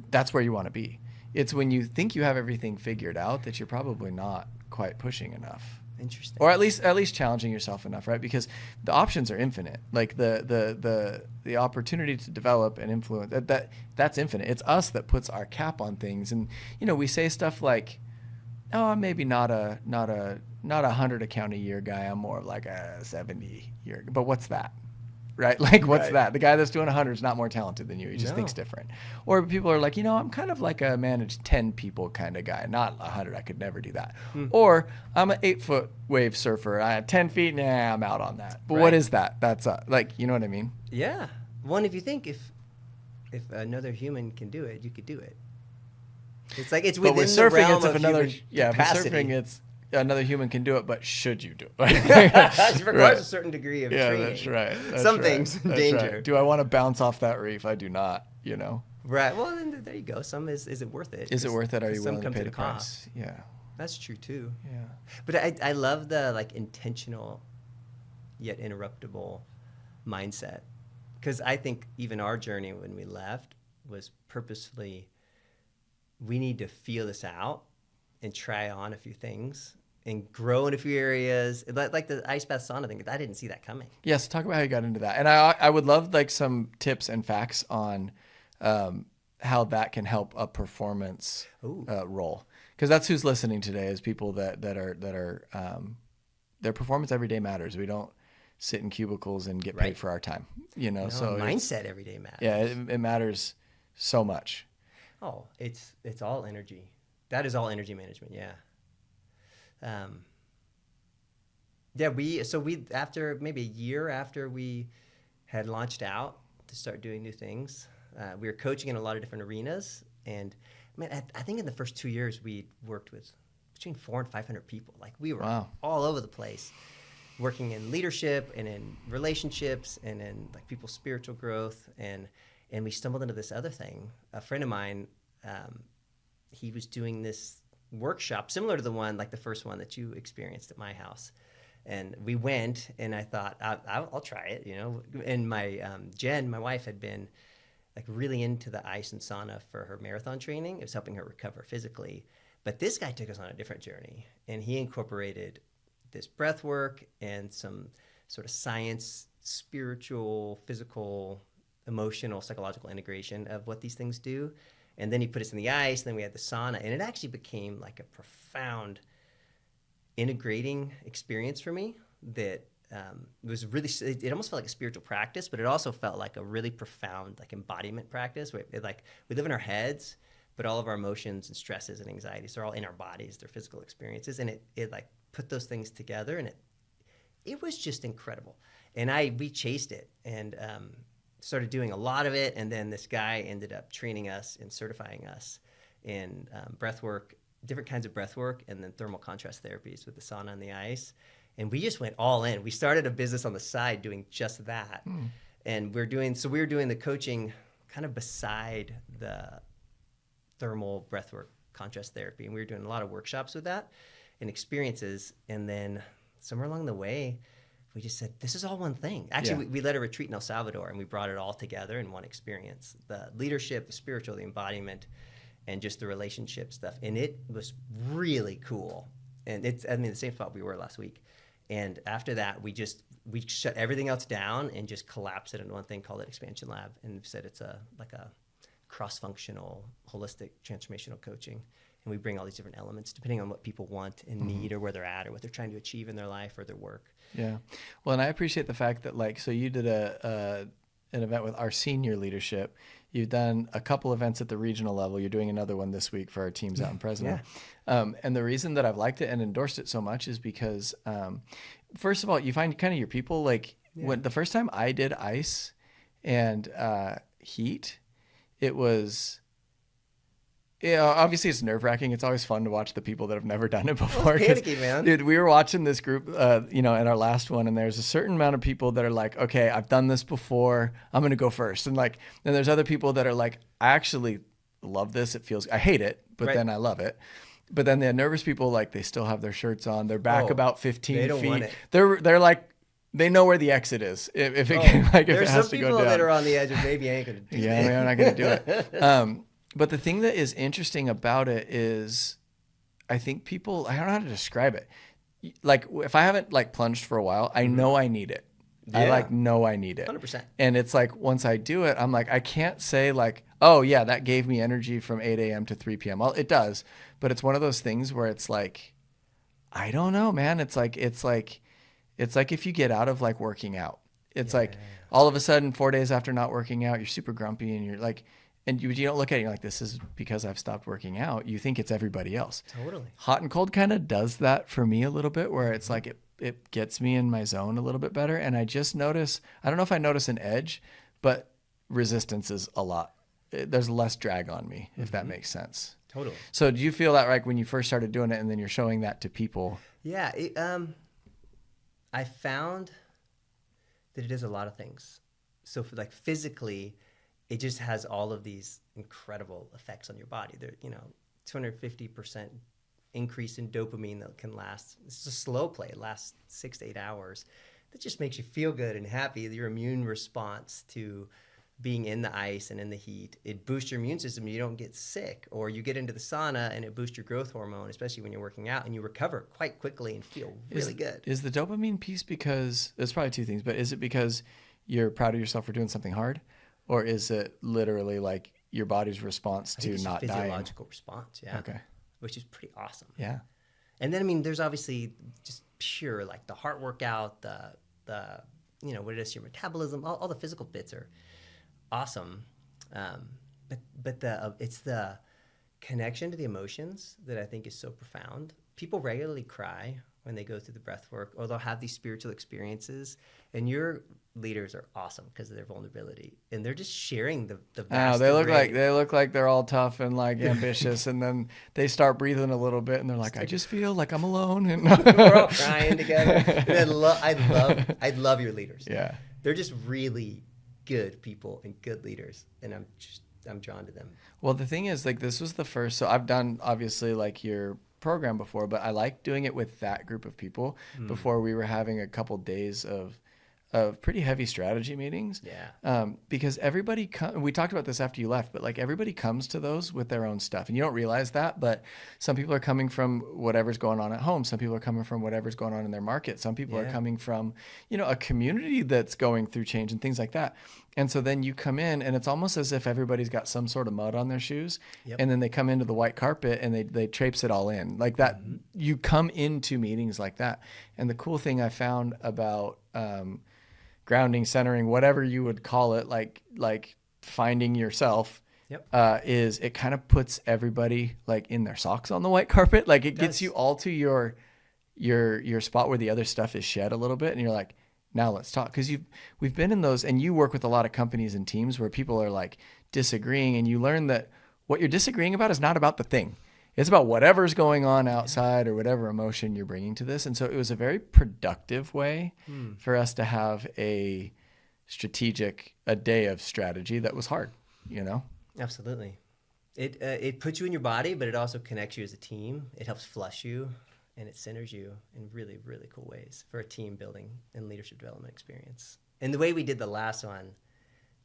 A: that's where you want to be. It's when you think you have everything figured out that you're probably not quite pushing enough.
C: Interesting.
A: Or at least challenging yourself enough, right? Because the options are infinite. Like the opportunity to develop and influence, that's infinite. It's us that puts our cap on things. And we say stuff like, oh, I'm maybe not a not a 100 account a year guy. I'm more of like a 70 year. But what's that? Right? Like, what's that? The guy that's doing 100 is not more talented than you. He just thinks different. Or people are like, I'm kind of like a manage 10 people kind of guy, not 100. I could never do that. Or I'm an 8-foot wave surfer. 10 feet, nah, I'm out on that. But what is that? That's like, you know what I mean?
C: Yeah. One, if you think if another human can do it, you could do it. It's like it's within
A: but with
C: the
A: surfing,
C: realm
A: it's if
C: of
A: another
C: human
A: with
C: capacity.
A: surfing, it's another human can do it, but should you do it?
C: It requires a certain degree of training.
A: That's right.
C: Some things,
A: That's
C: danger.
A: right. Do I want to bounce off that reef? I do not.
C: Right. Well, then there you go. Some is it worth it?
A: Is it worth it? Are you
C: Some
A: willing to
C: comes
A: pay
C: at
A: the
C: a cost.
A: price? Yeah.
C: That's true too.
A: Yeah.
C: But I love the like intentional, yet interruptible mindset, because I think even our journey when we left was purposefully. We need to feel this out and try on a few things and grow in a few areas. Like the ice bath sauna thing, I didn't see that coming.
A: Yes. Talk about how you got into that. And I would love like some tips and facts on how that can help a performance role. Because that's who's listening today is people that are their performance every day matters. We don't sit in cubicles and get paid for our time, so
C: mindset every day matters.
A: Yeah, it matters so much.
C: Oh, it's all energy. That is all energy management. Yeah. We after maybe a year after we had launched out to start doing new things, we were coaching in a lot of different arenas. And I think in the first 2 years we worked with between 400 and 500 people. Like we were all over the place, working in leadership and in relationships and in like people's spiritual growth. And we stumbled into this other thing. A friend of mine, he was doing this workshop similar to the one, like the first one that you experienced at my house. And we went, and I thought, I'll try it, And my Jen, my wife, had been like really into the ice and sauna for her marathon training. It was helping her recover physically. But this guy took us on a different journey, and he incorporated this breath work and some sort of science, spiritual, physical, emotional, psychological integration of what these things do. And then he put us in the ice, and then we had the sauna, and it actually became like a profound integrating experience for me that was really, it almost felt like a spiritual practice, but it also felt like a really profound like embodiment practice where we live in our heads, but all of our emotions and stresses and anxieties are all in our bodies, they're physical experiences. And it like put those things together, and it was just incredible. And we chased it and started doing a lot of it. And then this guy ended up training us and certifying us in breath work, different kinds of breath work, and then thermal contrast therapies with the sauna and the ice. And we just went all in. We started a business on the side doing just that. And we were doing the coaching kind of beside the thermal breathwork contrast therapy. And we were doing a lot of workshops with that and experiences. And then somewhere along the way, we just said, this is all one thing. Actually, we led a retreat in El Salvador, and we brought it all together in one experience. The leadership, the spiritual, the embodiment, and just the relationship stuff. And it was really cool. And the same spot we were last week. And after that, we shut everything else down and just collapsed it into one thing, called it Expansion Lab, and said it's a cross-functional, holistic, transformational coaching. And we bring all these different elements depending on what people want and need, or where they're at, or what they're trying to achieve in their life or their work.
A: Yeah. Well, and I appreciate the fact that so you did an event with our senior leadership. You've done a couple events at the regional level. You're doing another one this week for our teams out in Fresno. Yeah. And the reason that I've liked it and endorsed it so much is because, first of all, you find kind of your people. When the first time I did ice and heat, it was... Yeah, obviously it's nerve-wracking. It's always fun to watch the people that have never done it before.
C: It's panicky, man.
A: Dude, we were watching this group, in our last one, and there's a certain amount of people that are like, okay, I've done this before. I'm going to go first. And then there's other people that are like, I actually love this. I hate it, but then I love it. But then the nervous people, they still have their shirts on. They're back about 15
C: they don't
A: feet.
C: Want it.
A: They're like, they know where the exit is. If it has to go down.
C: There's some people that are on the edge of maybe I ain't going to do it.
A: Yeah, they're not going to do it. But the thing that is interesting about it is, I think people, I don't know how to describe it. If I haven't plunged for a while, I know I need it.
C: Yeah.
A: I know I need it.
C: 100%.
A: And it's once I do it, I'm like, I can't say oh yeah, that gave me energy from 8 a.m. to 3 p.m. Well, it does, but it's one of those things where it's I don't know, man. It's like if you get out of like working out, it's like all of a sudden 4 days after not working out, you're super grumpy and you're like, and you don't look at it, you're like, this is because I've stopped working out. You think it's everybody else.
C: Totally.
A: Hot and cold kind of does that for me a little bit, where it's like it gets me in my zone a little bit better. And I just notice, I don't know if I notice an edge, but resistance is a lot. There's less drag on me, if that makes sense.
C: Totally.
A: So do you feel that like when you first started doing it and then you're showing that to people?
C: Yeah. I found that it does a lot of things. So for like physically, it just has all of these incredible effects on your body. There, 250% increase in dopamine that can last. It's a slow play. It lasts 6 to 8 hours. That just makes you feel good and happy. Your immune response to being in the ice and in the heat, it boosts your immune system. You don't get sick, or you get into the sauna and it boosts your growth hormone, especially when you're working out, and you recover quite quickly and feel really good.
A: Is the dopamine piece because there's probably two things, but is it because you're proud of yourself for doing something hard, or is it literally like your body's response to not dying?
C: Physiological response, yeah.
A: Okay.
C: Which is pretty awesome.
A: Yeah.
C: And then there's obviously just pure like the heart workout, the what it is, your metabolism, all the physical bits are awesome, but it's the connection to the emotions that I think is so profound. People regularly cry when they go through the breath work, or they'll have these spiritual experiences, and your leaders are awesome because of their vulnerability, and they're just sharing the vast
A: they look
C: array.
A: like they're all tough and like ambitious, and then they start breathing a little bit and they're like, I just feel like I'm alone, and
C: we're all crying together. And I love your leaders.
A: Yeah,
C: they're just really good people and good leaders, and I'm drawn to them.
A: Well, the thing is, like, this was the first, so I've done obviously like your program before, but I like doing it with that group of people. Before, we were having a couple days of pretty heavy strategy meetings.
C: Yeah.
A: Because everybody we talked about this after you left, but like everybody comes to those with their own stuff, and you don't realize that, but some people are coming from whatever's going on at home. Some people are coming from whatever's going on in their market. Some people are coming from, a community that's going through change and things like that. And so then you come in and it's almost as if everybody's got some sort of mud on their shoes. Yep. And then they come into the white carpet and they traipse it all in like that. You come into meetings like that. And the cool thing I found about, grounding, centering, whatever you would call it, like finding yourself, is it kind of puts everybody like in their socks on the white carpet. Like it gets you all to your spot where the other stuff is shed a little bit, and you're like, now let's talk. Because we've been in those, and you work with a lot of companies and teams where people are like disagreeing, and you learn that what you're disagreeing about is not about the thing. It's about whatever's going on outside or whatever emotion you're bringing to this. And so it was a very productive way for us to have a day of strategy that was hard,
C: Absolutely. It puts you in your body, but it also connects you as a team. It helps flush you, and it centers you in really, really cool ways for a team building and leadership development experience. And the way we did the last one,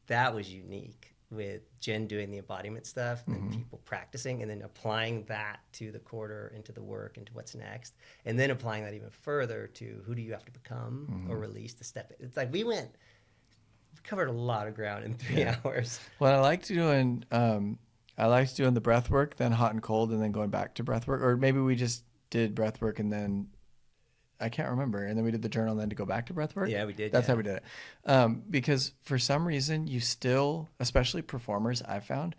C: that was unique, with Jen doing the embodiment stuff and then people practicing and then applying that to the quarter, into the work, into what's next, and then applying that even further to who do you have to become or release to step in. It's like we covered a lot of ground in 3 hours.
A: Well, I liked doing the breath work, then hot and cold, and then going back to breath work. Or maybe we just did breath work and then I can't remember. And then we did the journal and then to go back to breath work.
C: Yeah, we did.
A: That's how we did it. Because for some reason you still, especially performers, I've found,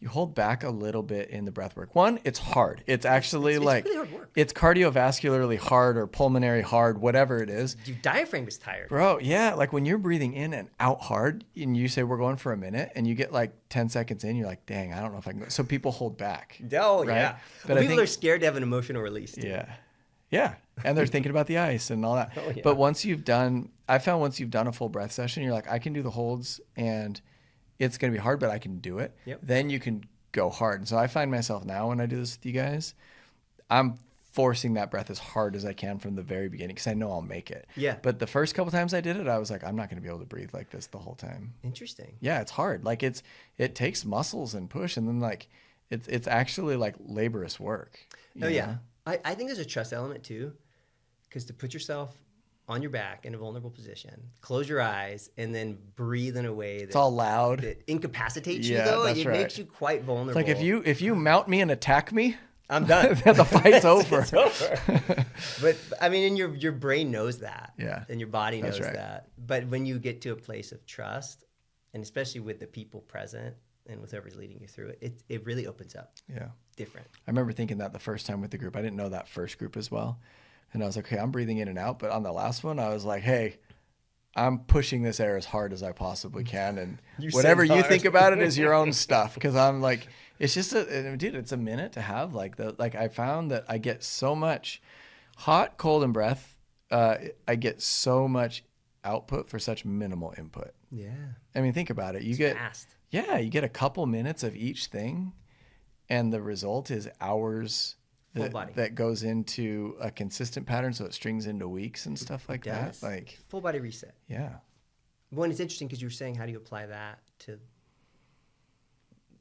A: you hold back a little bit in the breath work. One, it's hard. It's actually it's really hard work. It's cardiovascularly hard or pulmonary hard, whatever it is.
C: Your diaphragm is tired.
A: Bro, yeah. Like when you're breathing in and out hard and you say we're going for a minute and you get like 10 seconds in, you're like, dang, I don't know if I can go. So people hold back.
C: Oh,
A: right?
C: Yeah.
A: But
C: people are scared to have an emotional release. Too.
A: Yeah. Yeah. And they're thinking about the ice and all that. Oh, yeah. But once you've done a full breath session, you're like, I can do the holds and it's going to be hard, but I can do it.
C: Yep.
A: Then you can go hard. And so I find myself now when I do this with you guys, I'm forcing that breath as hard as I can from the very beginning because I know I'll make it.
C: Yeah.
A: But the first couple times I did it, I was like, I'm not going to be able to breathe like this the whole time.
C: Interesting.
A: Yeah, it's hard. Like it takes muscles and push, and then like it's actually like laborious work.
C: Oh yeah. I think there's a trust element too, because to put yourself on your back in a vulnerable position, close your eyes, and then breathe in a way
A: it's all loud.
C: That incapacitates you, though. It makes you quite vulnerable.
A: It's like if you mount me and attack me,
C: I'm done.
A: The fight's over.
C: It's over. But I mean, and your brain knows that.
A: Yeah.
C: And your body knows
A: That's right.
C: that. But when you get to a place of trust, and especially with the people present and with whoever's leading you through it, it really opens up.
A: Yeah.
C: Different.
A: I remember thinking that the first time with the group. I didn't know that first group as well. And I was like, okay, I'm breathing in and out. But on the last one, I was like, hey, I'm pushing this air as hard as I possibly can. And whatever you think about it is your own stuff. Because I'm like, it's just dude, it's a minute to have I found that I get so much hot, cold, and breath. I get so much output for such minimal input.
C: Yeah.
A: I mean, think about it. You get a couple minutes of each thing, and the result is hours that goes into a consistent pattern, so it strings into weeks and stuff like that. Like
C: full body reset.
A: Yeah.
C: Well, and it's interesting because you were saying, how do you apply that to,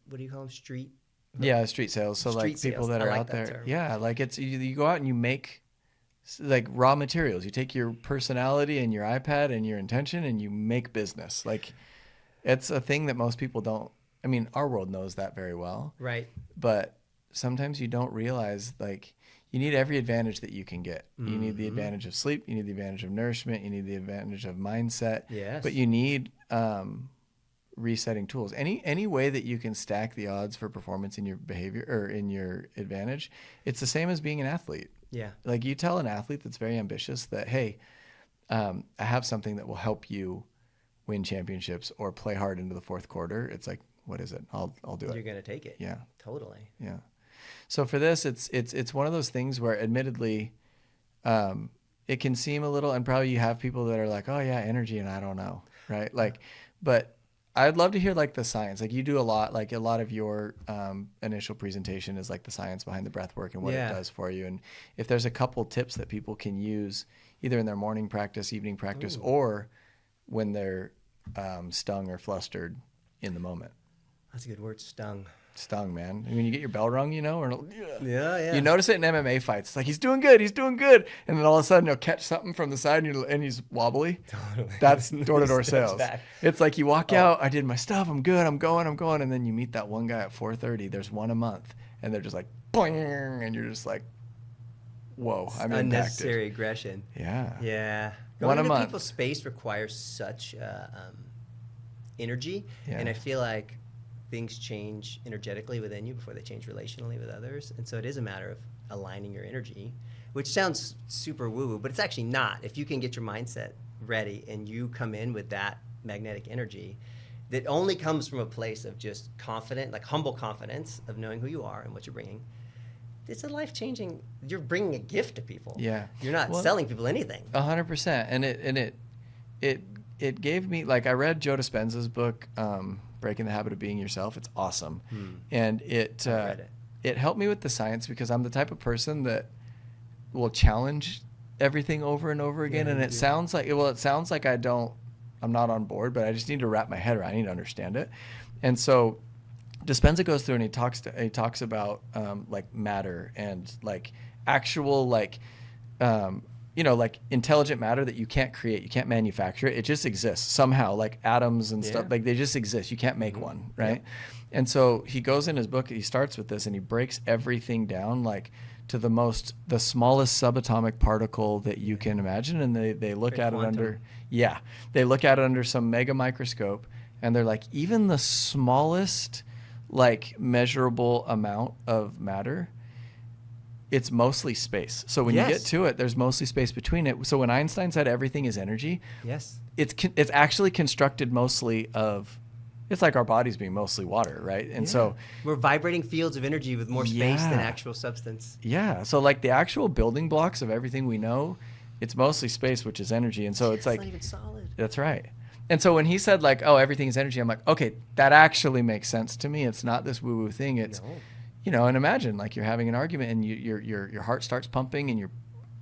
C: what do you call them? Street
A: sales. So
C: Street
A: like people
C: sales.
A: that
C: I
A: are
C: like
A: out
C: that
A: there.
C: term.
A: Yeah. Like you go out and you make like raw materials. You take your personality and your iPad and your intention and you make business. Like it's a thing that most people don't. I mean, our world knows that very well.
C: Right.
A: But sometimes you don't realize, like, you need every advantage that you can get. You need the advantage of sleep. You need the advantage of nourishment. You need the advantage of mindset.
C: Yes.
A: But you need resetting tools. Any way that you can stack the odds for performance in your behavior or in your advantage, it's the same as being an athlete.
C: Yeah.
A: Like you tell an athlete that's very ambitious that, hey, I have something that will help you win championships or play hard into the fourth quarter. It's like, what is it? I'll do it.
C: You're going to take it.
A: Yeah.
C: Totally.
A: Yeah. So for this, it's one of those things where admittedly, it can seem a little, and probably you have people that are like, oh yeah, energy. And I don't know. Right. Like, but I'd love to hear like the science, like you do a lot of your initial presentation is like the science behind the breath work and what it does for you. And if there's a couple tips that people can use either in their morning practice, evening practice, or when they're stung or flustered in the moment.
C: That's a good word, stung.
A: Stung, man. When you get your bell rung, or
C: Yeah.
A: you notice it in MMA fights. It's like, he's doing good, and then all of a sudden he'll catch something from the side and he's wobbly.
C: Totally.
A: That's door-to-door sales.
C: back.
A: It's like you walk out, I did my stuff, I'm good, I'm going, and then you meet that one guy at 4:30. There's one a month, and they're just like, boing, and you're just like, whoa, I'm
C: unnecessary
A: impacted.
C: aggression.
A: Yeah.
C: Yeah.
A: One
C: Going
A: a
C: into
A: month.
C: people's space requires such energy,
A: Yeah.
C: and I feel like things change energetically within you before they change relationally with others. And so it is a matter of aligning your energy, which sounds super woo-woo, but it's actually not. If you can get your mindset ready and you come in with that magnetic energy that only comes from a place of just confident, like humble confidence of knowing who you are and what you're bringing, it's a life-changing, you're bringing a gift to people.
A: Yeah.
C: You're not selling people anything.
A: 100%. And it gave me, like, I read Joe Dispenza's book, Breaking the Habit of Being Yourself. It's awesome. And it helped me with the science because I'm the type of person that will challenge everything over and over again. And it sounds like I'm not on board, but I just need to wrap my head around it. I need to understand it. And so Dispenza goes through and he talks about like matter and like actual like like intelligent matter that you can't create, you can't manufacture it. It just exists somehow, like atoms and stuff. Like they just exist. You can't make one, right? Yep. And so he goes in his book. He starts with this and he breaks everything down like to the smallest subatomic particle that you can imagine. And they look at it under they look at it under some mega microscope, and they're like, even the smallest like measurable amount of matter, it's mostly space. So when you get to it, there's mostly space between it. So when Einstein said everything is energy, it's actually constructed mostly of, it's like our bodies being mostly water, right? And so
C: we're vibrating fields of energy with more space than actual substance.
A: Yeah. So like the actual building blocks of everything we know, it's mostly space, which is energy. And so it's like,
C: not even solid.
A: That's right. And so when he said like, oh, everything is energy, I'm like, okay, that actually makes sense to me. It's not this woo-woo thing. It's, and imagine like you're having an argument and your heart starts pumping and your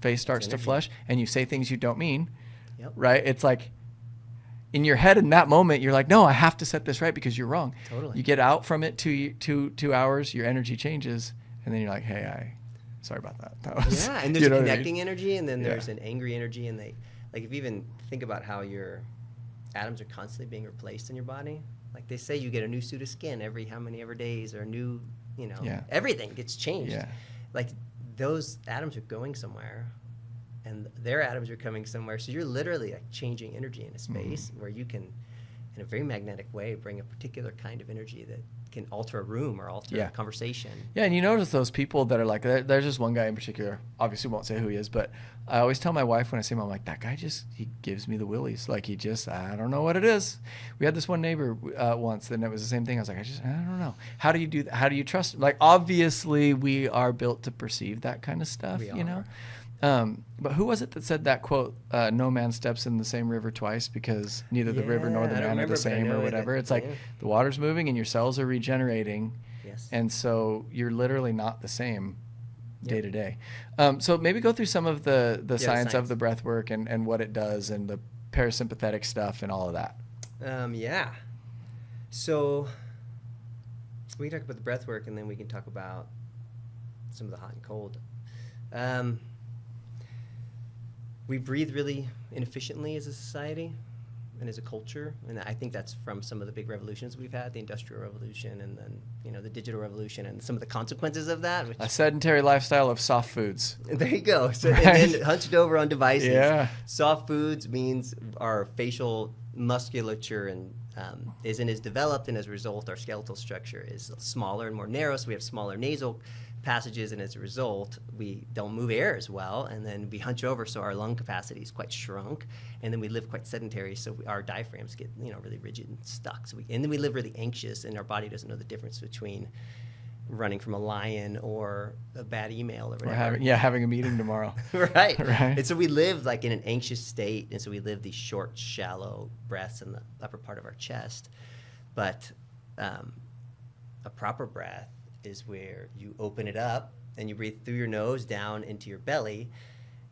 A: face starts to flush and you say things you don't mean, right? It's like in your head in that moment, you're like, no, I have to set this right because you're wrong.
C: Totally.
A: You get out from it 2 hours, your energy changes, and then you're like, hey, sorry about that.
C: And there's a connecting energy, and then there's an angry energy, and if you even think about how your atoms are constantly being replaced in your body, like they say you get a new suit of skin every how many ever days, or a new, everything gets changed. like those atoms are going somewhere, and their atoms are coming somewhere. So you're literally like changing energy in a space where you can, in a very magnetic way, bring a particular kind of energy that can alter a room or alter a conversation.
A: Yeah, and you notice those people that are like, there's just one guy in particular, obviously won't say who he is, but I always tell my wife when I see him, I'm like, that guy he gives me the willies. Like I don't know what it is. We had this one neighbor once, and it was the same thing. I was like, I don't know. How do you do that? How do you trust him? Like, obviously we are built to perceive that kind of stuff, you know? But who was it that said that quote, no man steps in the same river twice because neither the river nor the man are the same or whatever. It's like the water's moving and your cells are regenerating.
C: Yes.
A: And so you're literally not the same day to day. So maybe go through some of the science of the breath work and what it does and the parasympathetic stuff and all of that.
C: Yeah. So we can talk about the breath work, and then we can talk about some of the hot and cold. We breathe really inefficiently as a society and as a culture, and I think that's from some of the big revolutions we've had, the Industrial Revolution and then the digital revolution and some of the consequences of that. Which,
A: a sedentary lifestyle of soft foods.
C: there you go. So,
A: Right.
C: And then hunched over on devices.
A: Yeah.
C: Soft foods means our facial musculature and isn't as developed, and as a result, our skeletal structure is smaller and more narrow, so we have smaller nasal passages, and as a result, we don't move air as well, and then we hunch over, so our lung capacity is quite shrunk, and then we live quite sedentary, so our diaphragms get really rigid and stuck. And then we live really anxious, and our body doesn't know the difference between running from a lion or a bad email or whatever.
A: Or having a meeting tomorrow.
C: Right.
A: Right.
C: And so we live like in an anxious state, and so we live these short, shallow breaths in the upper part of our chest. But a proper breath is where you open it up and you breathe through your nose down into your belly,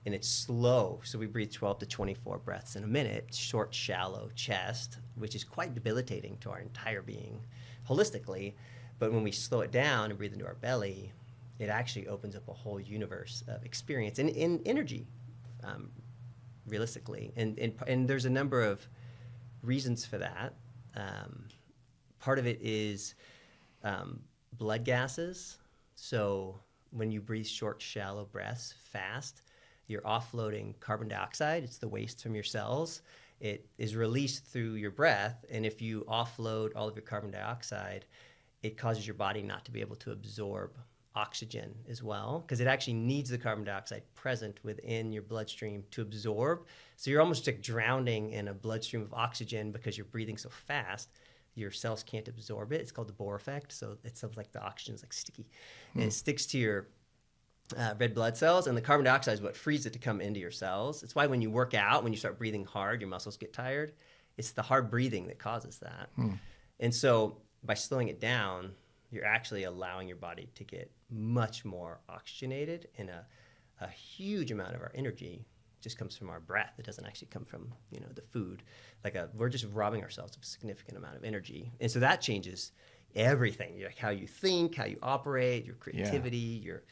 C: and it's slow. So we breathe 12 to 24 breaths in a minute, short, shallow chest, which is quite debilitating to our entire being holistically. But when we slow it down and breathe into our belly, it actually opens up a whole universe of experience and energy, realistically. And there's a number of reasons for that. Part of it is blood gases. So when you breathe short, shallow breaths fast, you're offloading carbon dioxide. It's the waste from your cells. It is released through your breath. And if you offload all of your carbon dioxide, it causes your body not to be able to absorb oxygen as well, because it actually needs the carbon dioxide present within your bloodstream to absorb. So you're almost like drowning in a bloodstream of oxygen because you're breathing so fast. Your cells can't absorb it. It's called the Bohr effect. So it's like the oxygen is like sticky, and it sticks to your red blood cells, and the carbon dioxide is what frees it to come into your cells. It's why when you work out, when you start breathing hard, your muscles get tired. It's the hard breathing that causes that. And so by slowing it down, you're actually allowing your body to get much more oxygenated, and a huge amount of our energy just comes from our breath. It doesn't actually come from the food. We're just robbing ourselves of a significant amount of energy, and so that changes everything. Like how you think, how you operate, your creativity, your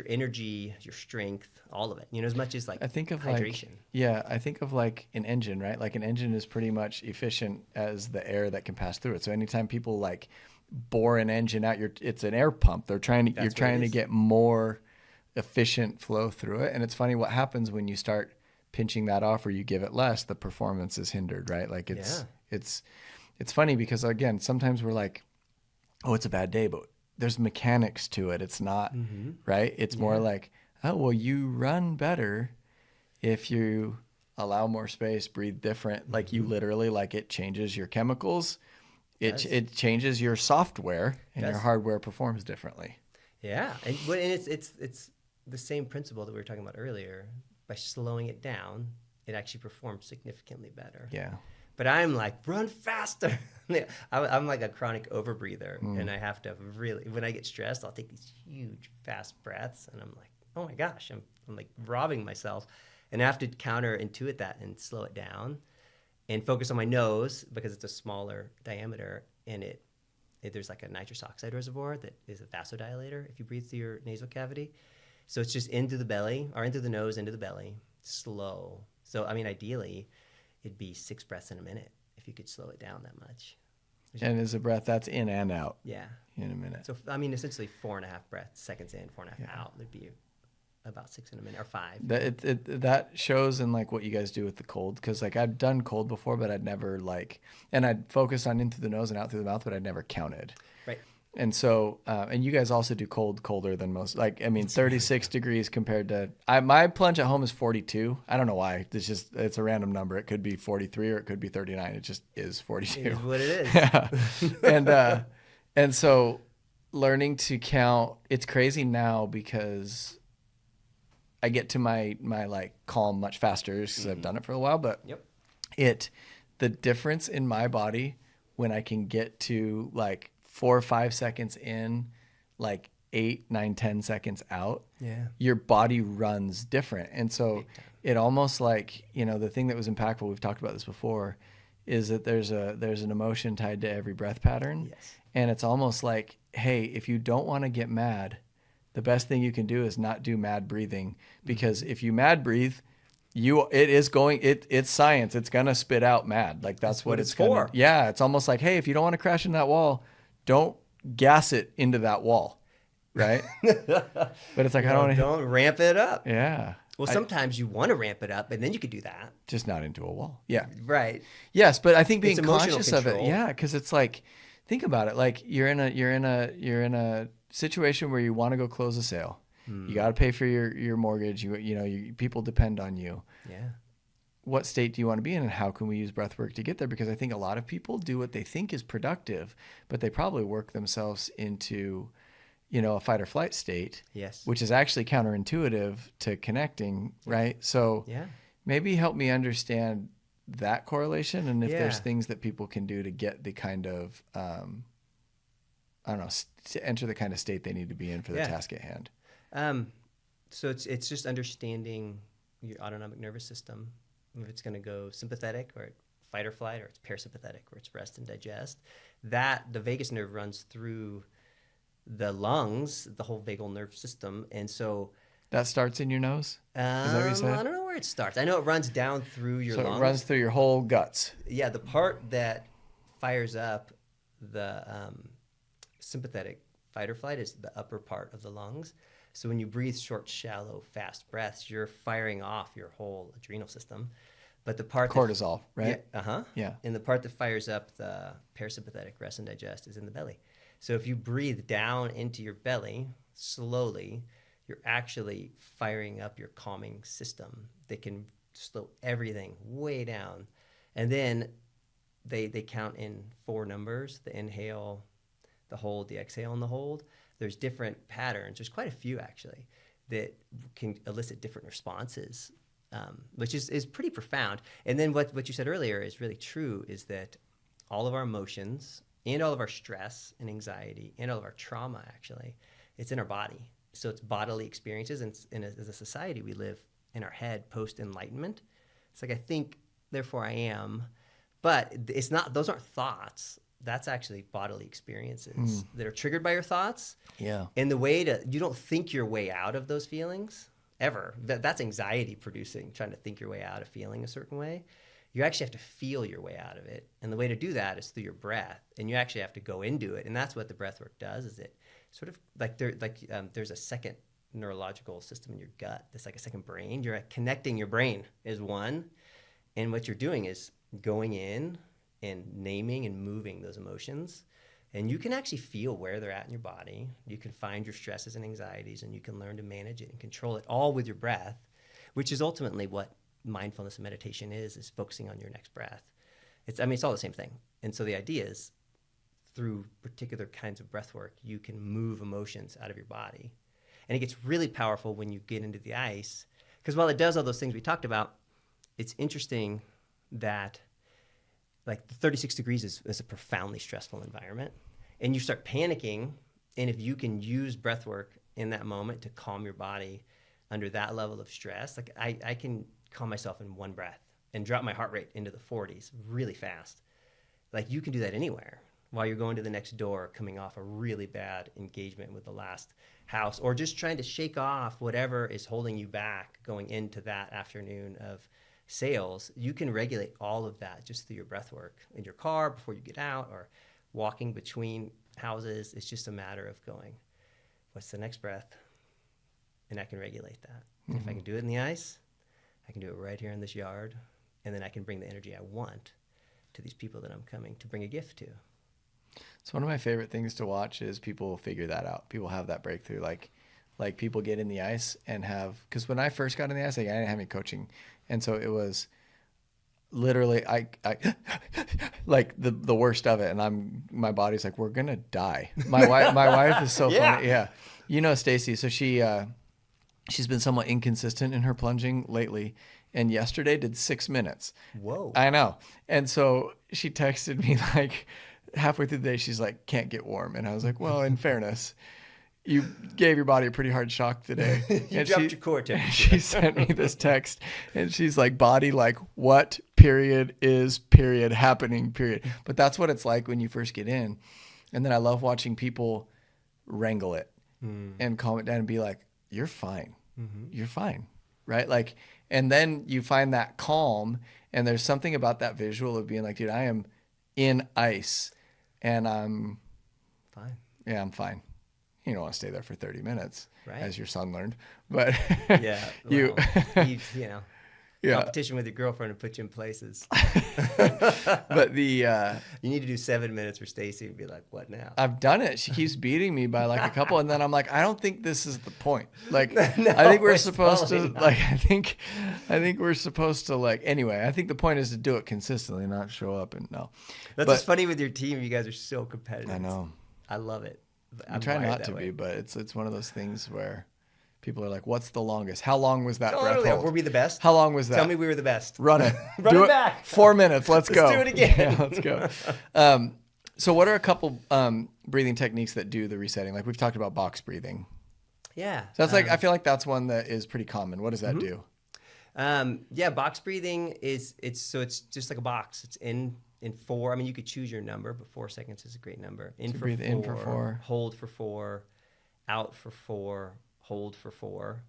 C: energy, your strength, all of it. As much as
A: I think of
C: hydration.
A: I think of like an engine, right? Like an engine is pretty much efficient as the air that can pass through it. So anytime people like bore an engine out, it's an air pump. You're trying to get more efficient flow through it. And it's funny what happens when you start pinching that off or you give it less, the performance is hindered, right? Like it's funny because again, sometimes we're like, oh, it's a bad day, but there's mechanics to it. It's not, right? It's more like, oh, well, you run better if you allow more space, breathe different. Like you literally, like it changes your chemicals. It changes your software, and your hardware performs differently.
C: Yeah, and it's the same principle that we were talking about earlier. By slowing it down, it actually performs significantly better.
A: Yeah.
C: But I'm like, run faster. I'm like a chronic overbreather, and I have to really, when I get stressed, I'll take these huge, fast breaths, and I'm like, oh my gosh, I'm like robbing myself. And I have to counterintuit that and slow it down and focus on my nose because it's a smaller diameter, and there's like a nitrous oxide reservoir that is a vasodilator if you breathe through your nasal cavity. So it's just into the belly, or into the nose, into the belly, slow. So, I mean, ideally, it'd be 6 breaths in a minute if you could slow it down that much.
A: And is a breath that's in and out
C: Yeah.
A: in a minute.
C: So, I mean, essentially 4.5 seconds in, 4.5 out. There'd be about 6 in a minute, or 5.
A: That shows in like what you guys do with the cold, because like I've done cold before, but I'd never and I'd focus on in through the nose and out through the mouth, but I'd never counted.
C: Right.
A: And so, and you guys also do colder than most. Like, I mean, 36 degrees compared to my plunge at home is 42. I don't know why. It's a random number. It could be 43 or it could be 39. It just is 42.
C: It is what it is.
A: Yeah. And so learning to count, it's crazy now because I get to my like calm much faster because I've done it for a while, but the difference in my body when I can get to like 4 or 5 seconds in, like 8, 9, 10 seconds out, your body runs different. And so it almost like, the thing that was impactful, we've talked about this before, is that there's an emotion tied to every breath pattern.
C: Yes.
A: And it's almost like, hey, if you don't want to get mad, the best thing you can do is not do mad breathing, because if you mad breathe, it's science. It's going to spit out mad. Like that's what it's for. Yeah. It's almost like, hey, if you don't want to crash in that wall, don't gas it into that wall. Right. But it's like,
C: don't ramp it up.
A: Yeah.
C: Well, sometimes you want to ramp it up and then you could do that.
A: Just not into a wall. Yeah.
C: Right.
A: Yes. But I think being
C: It's emotional
A: conscious of it.
C: control.
A: Yeah. Cause it's like, think about it. Like you're in a situation where you want to go close a sale. You got to pay for your mortgage. People depend on you.
C: Yeah.
A: What state do you want to be in, and how can we use breath work to get there? Because I think a lot of people do what they think is productive, but they probably work themselves into, a fight or flight state.
C: Yes.
A: Which is actually counterintuitive to connecting, right? So maybe help me understand that correlation, and if there's things that people can do to get the kind of, to enter the kind of state they need to be in for the task at hand.
C: So it's just understanding your autonomic nervous system. If it's going to go sympathetic or fight or flight, or it's parasympathetic, or it's rest and digest. That the vagus nerve runs through the lungs, the whole vagal nerve system, and so
A: that starts in your nose. Is that what you said?
C: I don't know where it starts. I know it runs down through your lungs.
A: So it runs through your whole guts.
C: Yeah, the part that fires up the sympathetic fight or flight is the upper part of the lungs. So when you breathe short, shallow, fast breaths, you're firing off your whole adrenal system. But the part
A: cortisol, right?
C: Yeah. And the part that fires up the parasympathetic rest and digest is in the belly. So if you breathe down into your belly slowly, you're actually firing up your calming system that can slow everything way down. And then they count in 4 numbers: the inhale, the hold, the exhale, and the hold. There's different patterns. There's quite a few actually that can elicit different responses, which is pretty profound. And then what you said earlier is really true, is that all of our emotions and all of our stress and anxiety and all of our trauma, actually, it's in our body. So it's bodily experiences. And as a society, we live in our head post-enlightenment. It's like, I think, therefore I am. But it's not; those aren't thoughts. That's actually bodily experiences that are triggered by your thoughts.
A: Yeah.
C: And you don't think your way out of those feelings ever. That's anxiety producing, trying to think your way out of feeling a certain way. You actually have to feel your way out of it. And the way to do that is through your breath. And you actually have to go into it. And that's what the breath work does, is it sort of there's a second neurological system in your gut. That's like a second brain. You're connecting your brain as one. And what you're doing is going in and naming and moving those emotions. And you can actually feel where they're at in your body. You can find your stresses and anxieties, and you can learn to manage it and control it all with your breath, which is ultimately what mindfulness and meditation is focusing on your next breath. It's all the same thing. And so the idea is, through particular kinds of breath work, you can move emotions out of your body. And it gets really powerful when you get into the ice, because while it does all those things we talked about, it's interesting that like the 36 degrees is a profoundly stressful environment, and you start panicking. And if you can use breath work in that moment to calm your body under that level of stress, like I can calm myself in one breath and drop my heart rate into the 40s really fast. Like you can do that anywhere while you're going to the next door, coming off a really bad engagement with the last house, or just trying to shake off whatever is holding you back going into that afternoon of sales. You can regulate all of that just through your breath work in your car before you get out, or walking between houses. It's just a matter of going, what's the next breath? And I can regulate that. And if I can do it in the ice, I can do it right here in this yard. And then I can bring the energy I want to these people that I'm coming to bring a gift to.
A: So one of my favorite things to watch is people figure that out. People have that breakthrough. Like people get in the ice and because when I first got in the ice, I didn't have any coaching. And so it was literally, I like the worst of it. And my body's like, we're going to die. My wife is so funny. Yeah. You know, Stacy. So she's been somewhat inconsistent in her plunging lately. And yesterday did 6 minutes.
C: Whoa.
A: I know. And so she texted me like halfway through the day, she's like, can't get warm. And I was like, well, in fairness, you gave your body a pretty hard shock today.
C: You dropped your core temperature.
A: She sent me this text and she's like, body, like what period is period happening, period. But that's what it's like when you first get in. And then I love watching people wrangle it and calm it down and be like, you're fine. You're fine. Right? Like, and then you find that calm, and there's something about that visual of being like, dude, I am in ice and I'm
C: fine.
A: Yeah, I'm fine. You don't want to stay there for 30 minutes,
C: right,
A: as your son learned. But
C: yeah,
A: you
C: know,
A: yeah,
C: competition with your girlfriend to put you in places.
A: But you
C: need to do 7 minutes for Stacy and be like, what now?
A: I've done it. She keeps beating me by like a couple, and then I'm like, I don't think this is the point. Like,
C: No,
A: I think we're supposed to
C: totally not.
A: like, I think we're supposed to like, anyway, I think the point is to do it consistently, not show up and no.
C: That's what's funny with your team. You guys are so competitive.
A: I know.
C: I love it.
A: I try not to be, but it's one of those things where people are like, what's the longest? How long was that breath hold?
C: Were we the best?
A: How long was that?
C: Tell me we were the best.
A: Run it.
C: Run
A: do
C: it back.
A: 4 minutes. Let's go.
C: Let's do it again.
A: Yeah, let's go. So what are a couple breathing techniques that do the resetting? Like we've talked about box breathing.
C: Yeah.
A: So that's I feel like that's one that is pretty common. What does that do?
C: Yeah, box breathing it's just like a box. It's in 4. I mean, you could choose your number, but 4 seconds is a great number.
A: Breathe in for 4,
C: hold for 4, out for 4, hold for 4.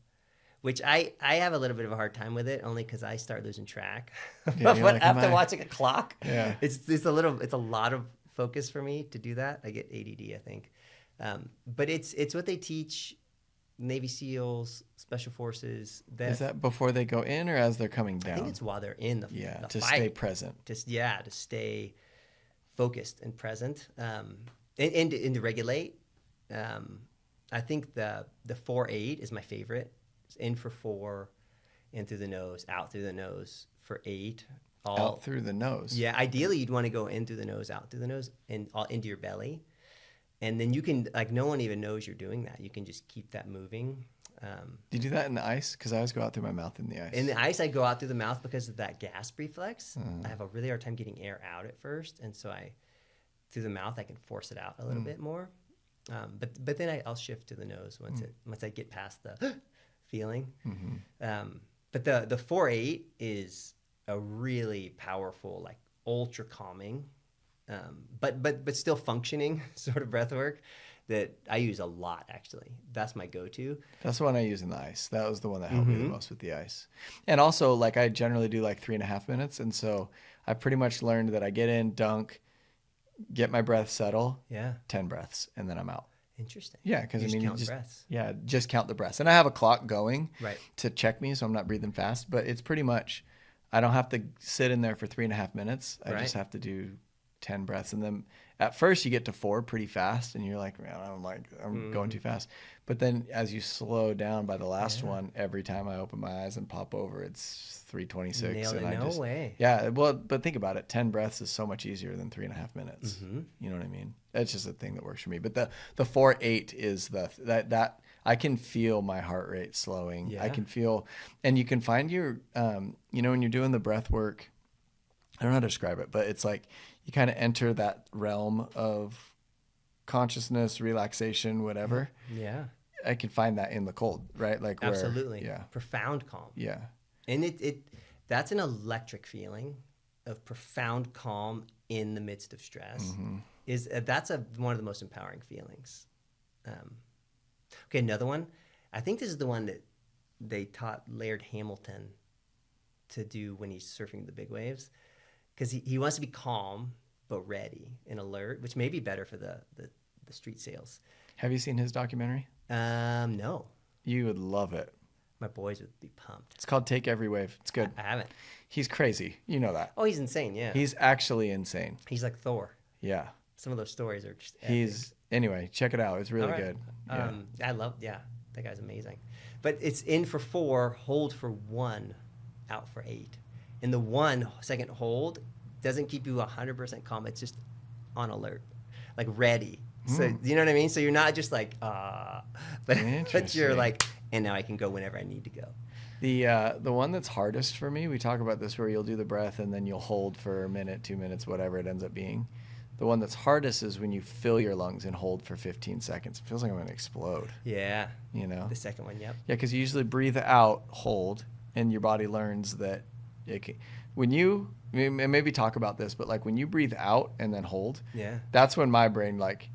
C: Which I have a little bit of a hard time with it, only because I start losing track.
A: Yeah,
C: But
A: like,
C: after watching a clock,
A: yeah,
C: it's a lot of focus for me to do that. I get ADD, I think. But it's what they teach Navy SEALs, Special Forces.
A: Is that before they go in or as they're coming down?
C: I think it's while they're in the
A: to
C: fight.
A: stay present.
C: To stay focused and present, and to regulate. I think the 4-8 is my favorite. It's in for 4, in through the nose, out through the nose for 8.
A: Out through the nose.
C: Yeah, ideally you'd want to go in through the nose, out through the nose, and all into your belly. And then you can, like, no one even knows you're doing that. You can just keep that moving.
A: Do you do that in the ice? Because I always go out through my mouth in the ice.
C: In the ice, I go out through the mouth because of that gasp reflex. I have a really hard time getting air out at first. And so through the mouth, I can force it out a little bit more. But then I'll shift to the nose once I get past the feeling. But the 4-8 is a really powerful, like ultra calming, but still functioning sort of breath work that I use a lot, actually. That's my go-to.
A: That's the one I use in the ice. That was the one that helped me the most with the ice. And also, like, I generally do like 3.5 minutes. And so I pretty much learned that I get in, dunk, get my breath settle, 10 breaths, and then I'm out.
C: Interesting.
A: Yeah, because I mean,
C: count breaths.
A: Yeah, just count the breaths. And I have a clock going
C: right
A: to check me, so I'm not breathing fast. But it's pretty much, I don't have to sit in there for 3.5 minutes. I just have to do 10 breaths. And then at first you get to 4 pretty fast, and you're like, man, I'm going too fast. But then as you slow down by the last one, every time I open my eyes and pop over, it's 3:26.
C: Nailed it.
A: And
C: No way.
A: Yeah, well, but think about it. 10 breaths is so much easier than 3.5 minutes. You know what I mean? That's just a thing that works for me. But the 4-8 is that I can feel my heart rate slowing.
C: Yeah.
A: I can feel, and you can find your, when you're doing the breath work, I don't know how to describe it, but it's like you kind of enter that realm of consciousness, relaxation, whatever.
C: Yeah.
A: I can find that in the cold, right? Like
C: absolutely.
A: Yeah.
C: Profound calm.
A: Yeah.
C: And that's an electric feeling of profound calm in the midst of stress. That's one of the most empowering feelings. Okay, another one. I think this is the one that they taught Laird Hamilton to do when he's surfing the big waves, because he wants to be calm, but ready and alert, which may be better for the street sales.
A: Have you seen his documentary?
C: No,
A: You would love it.
C: my boys would be pumped.
A: It's called Take Every Wave. It's good.
C: I haven't.
A: He's crazy. You know that.
C: Oh, he's insane. Yeah,
A: He's actually insane.
C: he's like Thor.
A: Yeah.
C: Some of those stories are just.
A: Anyway, check it out. It's really
C: All right.
A: good. Yeah.
C: I love. Yeah, that guy's amazing. But it's in for 4, hold for 1, out for 8, and the 1 second hold doesn't keep you 100% calm. It's just on alert, like ready. So you know what I mean? So you're not just like but you're
A: Interesting.
C: like, and now I can go whenever I need to go.
A: The one that's hardest for me, we talk about this where you'll do the breath and then you'll hold for a minute, 2 minutes, whatever it ends up being. The one that's hardest is when you fill your lungs and hold for 15 seconds. It feels like I'm going to explode,
C: Yeah,
A: you know?
C: the second one. Yep.
A: Yeah, because you usually breathe out, hold, and your body learns that it can, when you, maybe talk about this, but like when you breathe out and then hold,
C: Yeah.
A: that's when my brain, like,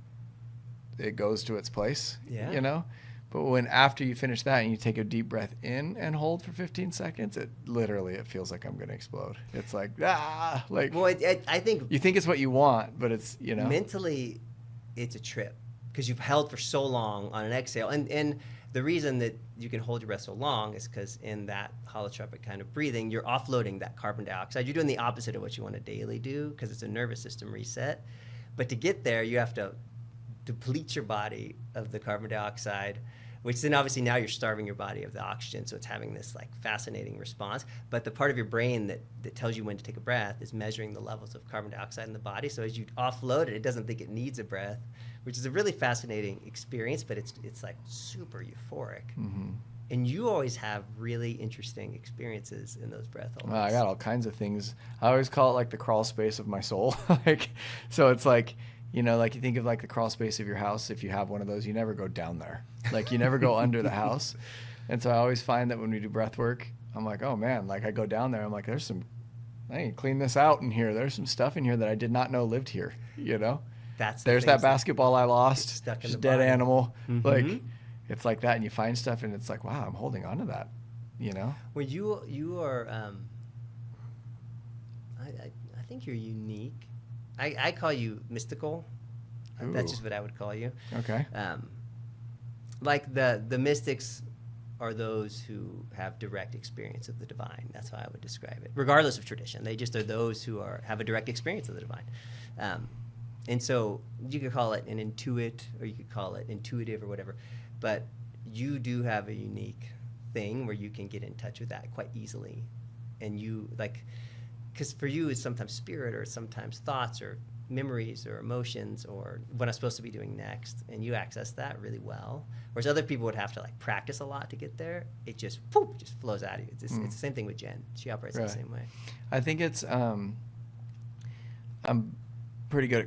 A: it goes to its place,
C: Yeah.
A: you know? But when after you finish that and you take a deep breath in and hold for 15 seconds, it feels like I'm going to explode. It's like, like,
C: Well, I think
A: you think it's what you want, but it's, you know?
C: mentally, it's a trip because you've held for so long on an exhale, and the reason that you can hold your breath so long is because in that holotropic kind of breathing, you're offloading that carbon dioxide. You're doing the opposite of what you want to daily do because it's a nervous system reset. But to get there, you have to deplete your body of the carbon dioxide, which then obviously now you're starving your body of the oxygen, so it's having this like fascinating response. But the part of your brain that tells you when to take a breath is measuring the levels of carbon dioxide in the body. So as you offload it, it doesn't think it needs a breath, which is a really fascinating experience, but it's like super euphoric.
A: Mm-hmm.
C: And you always have really interesting experiences in those breath holds.
A: I got all kinds of things. I always call it like the crawl space of my soul. Like, so it's like, you know, like you think of like the crawl space of your house. If you have one of those, you never go down there. Like you never go under the house. And so I always find that when we do breath work, I'm like, oh man, like I go down there. I'm like, I need to clean this out in here. There's some stuff in here that I did not know lived here. You know,
C: There's
A: that basketball I lost.
C: It's stuck in
A: Just
C: the
A: dead
C: body.
A: animal.
C: Mhm.
A: Like it's like that. And you find stuff and it's like, wow, I'm holding on to that, you know?
C: Well, you are. I think you're unique. I call you mystical. That's
A: Ooh.
C: just what I would call you.
A: Okay.
C: Like the mystics are those who have direct experience of the divine. That's how I would describe it, regardless of tradition. They just are those who have a direct experience of the divine. And so you could call it an intuit, or you could call it intuitive, or whatever. But you do have a unique thing where you can get in touch with that quite easily, and you like, because for you it's sometimes spirit, or sometimes thoughts, or memories, or emotions, or what I'm supposed to be doing next, and you access that really well. Whereas other people would have to like practice a lot to get there. It just just flows out of you. It's the same thing with Jen. She operates
A: Right.
C: the same way.
A: I think it's I'm pretty good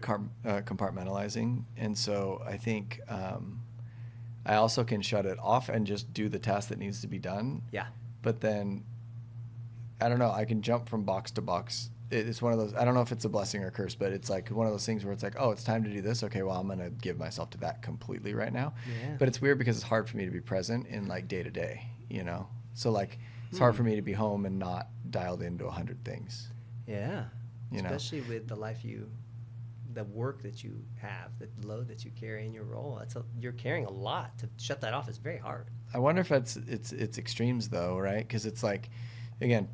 A: at compartmentalizing, and so I think I also can shut it off and just do the task that needs to be done.
C: Yeah.
A: But then I don't know. I can jump from box to box. It's one of those. I don't know if it's a blessing or a curse, but it's like one of those things where it's like, oh, it's time to do this. Okay, well, I'm gonna give myself to that completely right now.
C: Yeah.
A: But it's weird because it's hard for me to be present in like day to day. You know. So like it's hard for me to be home and not dialed into 100 things.
C: Yeah.
A: You know.
C: Especially with the life the work that you have, the load that you carry in your role. You're carrying a lot. To shut that off is very hard.
A: I wonder if it's extremes though, right? Because it's like, again,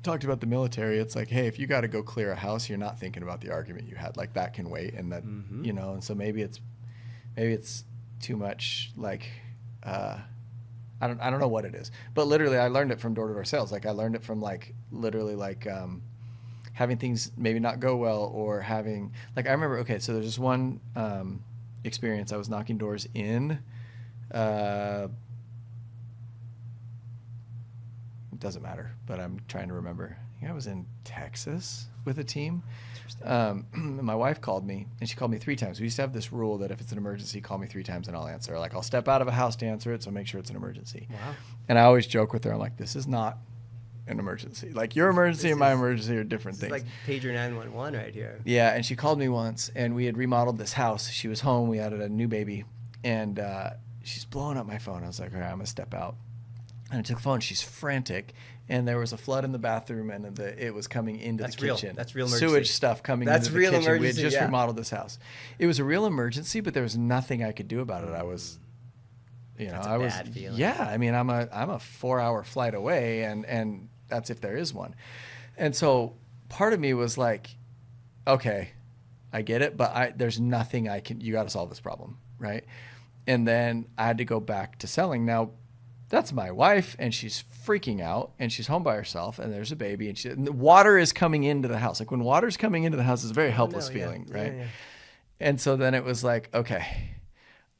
A: talked about the military. It's like, hey, if you got to go clear a house, you're not thinking about the argument you had. Like that can wait, and that you know. And so maybe it's too much. Like, I don't know what it is, but literally, I learned it from door-to-door sales. Like I learned it from like literally like having things maybe not go well, or having like I remember. Okay, so there's this one experience. I was knocking doors in. It doesn't matter, but I'm trying to remember. I think I was in Texas with a team. My wife called me, and she called me 3 times. We used to have this rule that if it's an emergency, call me 3 times and I'll answer. Like I'll step out of a house to answer it, so make sure it's an emergency.
C: Wow.
A: And I always joke with her, I'm like, this is not an emergency. Like your emergency and my emergency are different
C: This
A: things.
C: is like pager 911 right here.
A: Yeah, and she called me once, and we had remodeled this house. She was home. We had a new baby, and she's blowing up my phone. I was like, all right, I'm going to step out. And I took the phone. She's frantic, and there was a flood in the bathroom, and it was coming into
C: That's
A: the
C: real.
A: kitchen.
C: That's real emergency.
A: Sewage stuff coming
C: That's
A: into the
C: real
A: kitchen. We had
C: emergency,
A: just
C: yeah.
A: remodeled this house. It was a real emergency, but there was nothing I could do about it. I was,
C: That's a
A: I was,
C: bad feeling.
A: yeah. I mean, I'm a 4-hour flight away, and that's if there is one. And so part of me was like, okay, I get it, but there's nothing you got to solve this problem, right? And then I had to go back to selling. Now, that's my wife, and she's freaking out, and she's home by herself, and there's a baby, and the water is coming into the house. Like when water's coming into the house, it's a very helpless feeling,
C: yeah.
A: right?
C: Yeah.
A: And so then it was like, okay,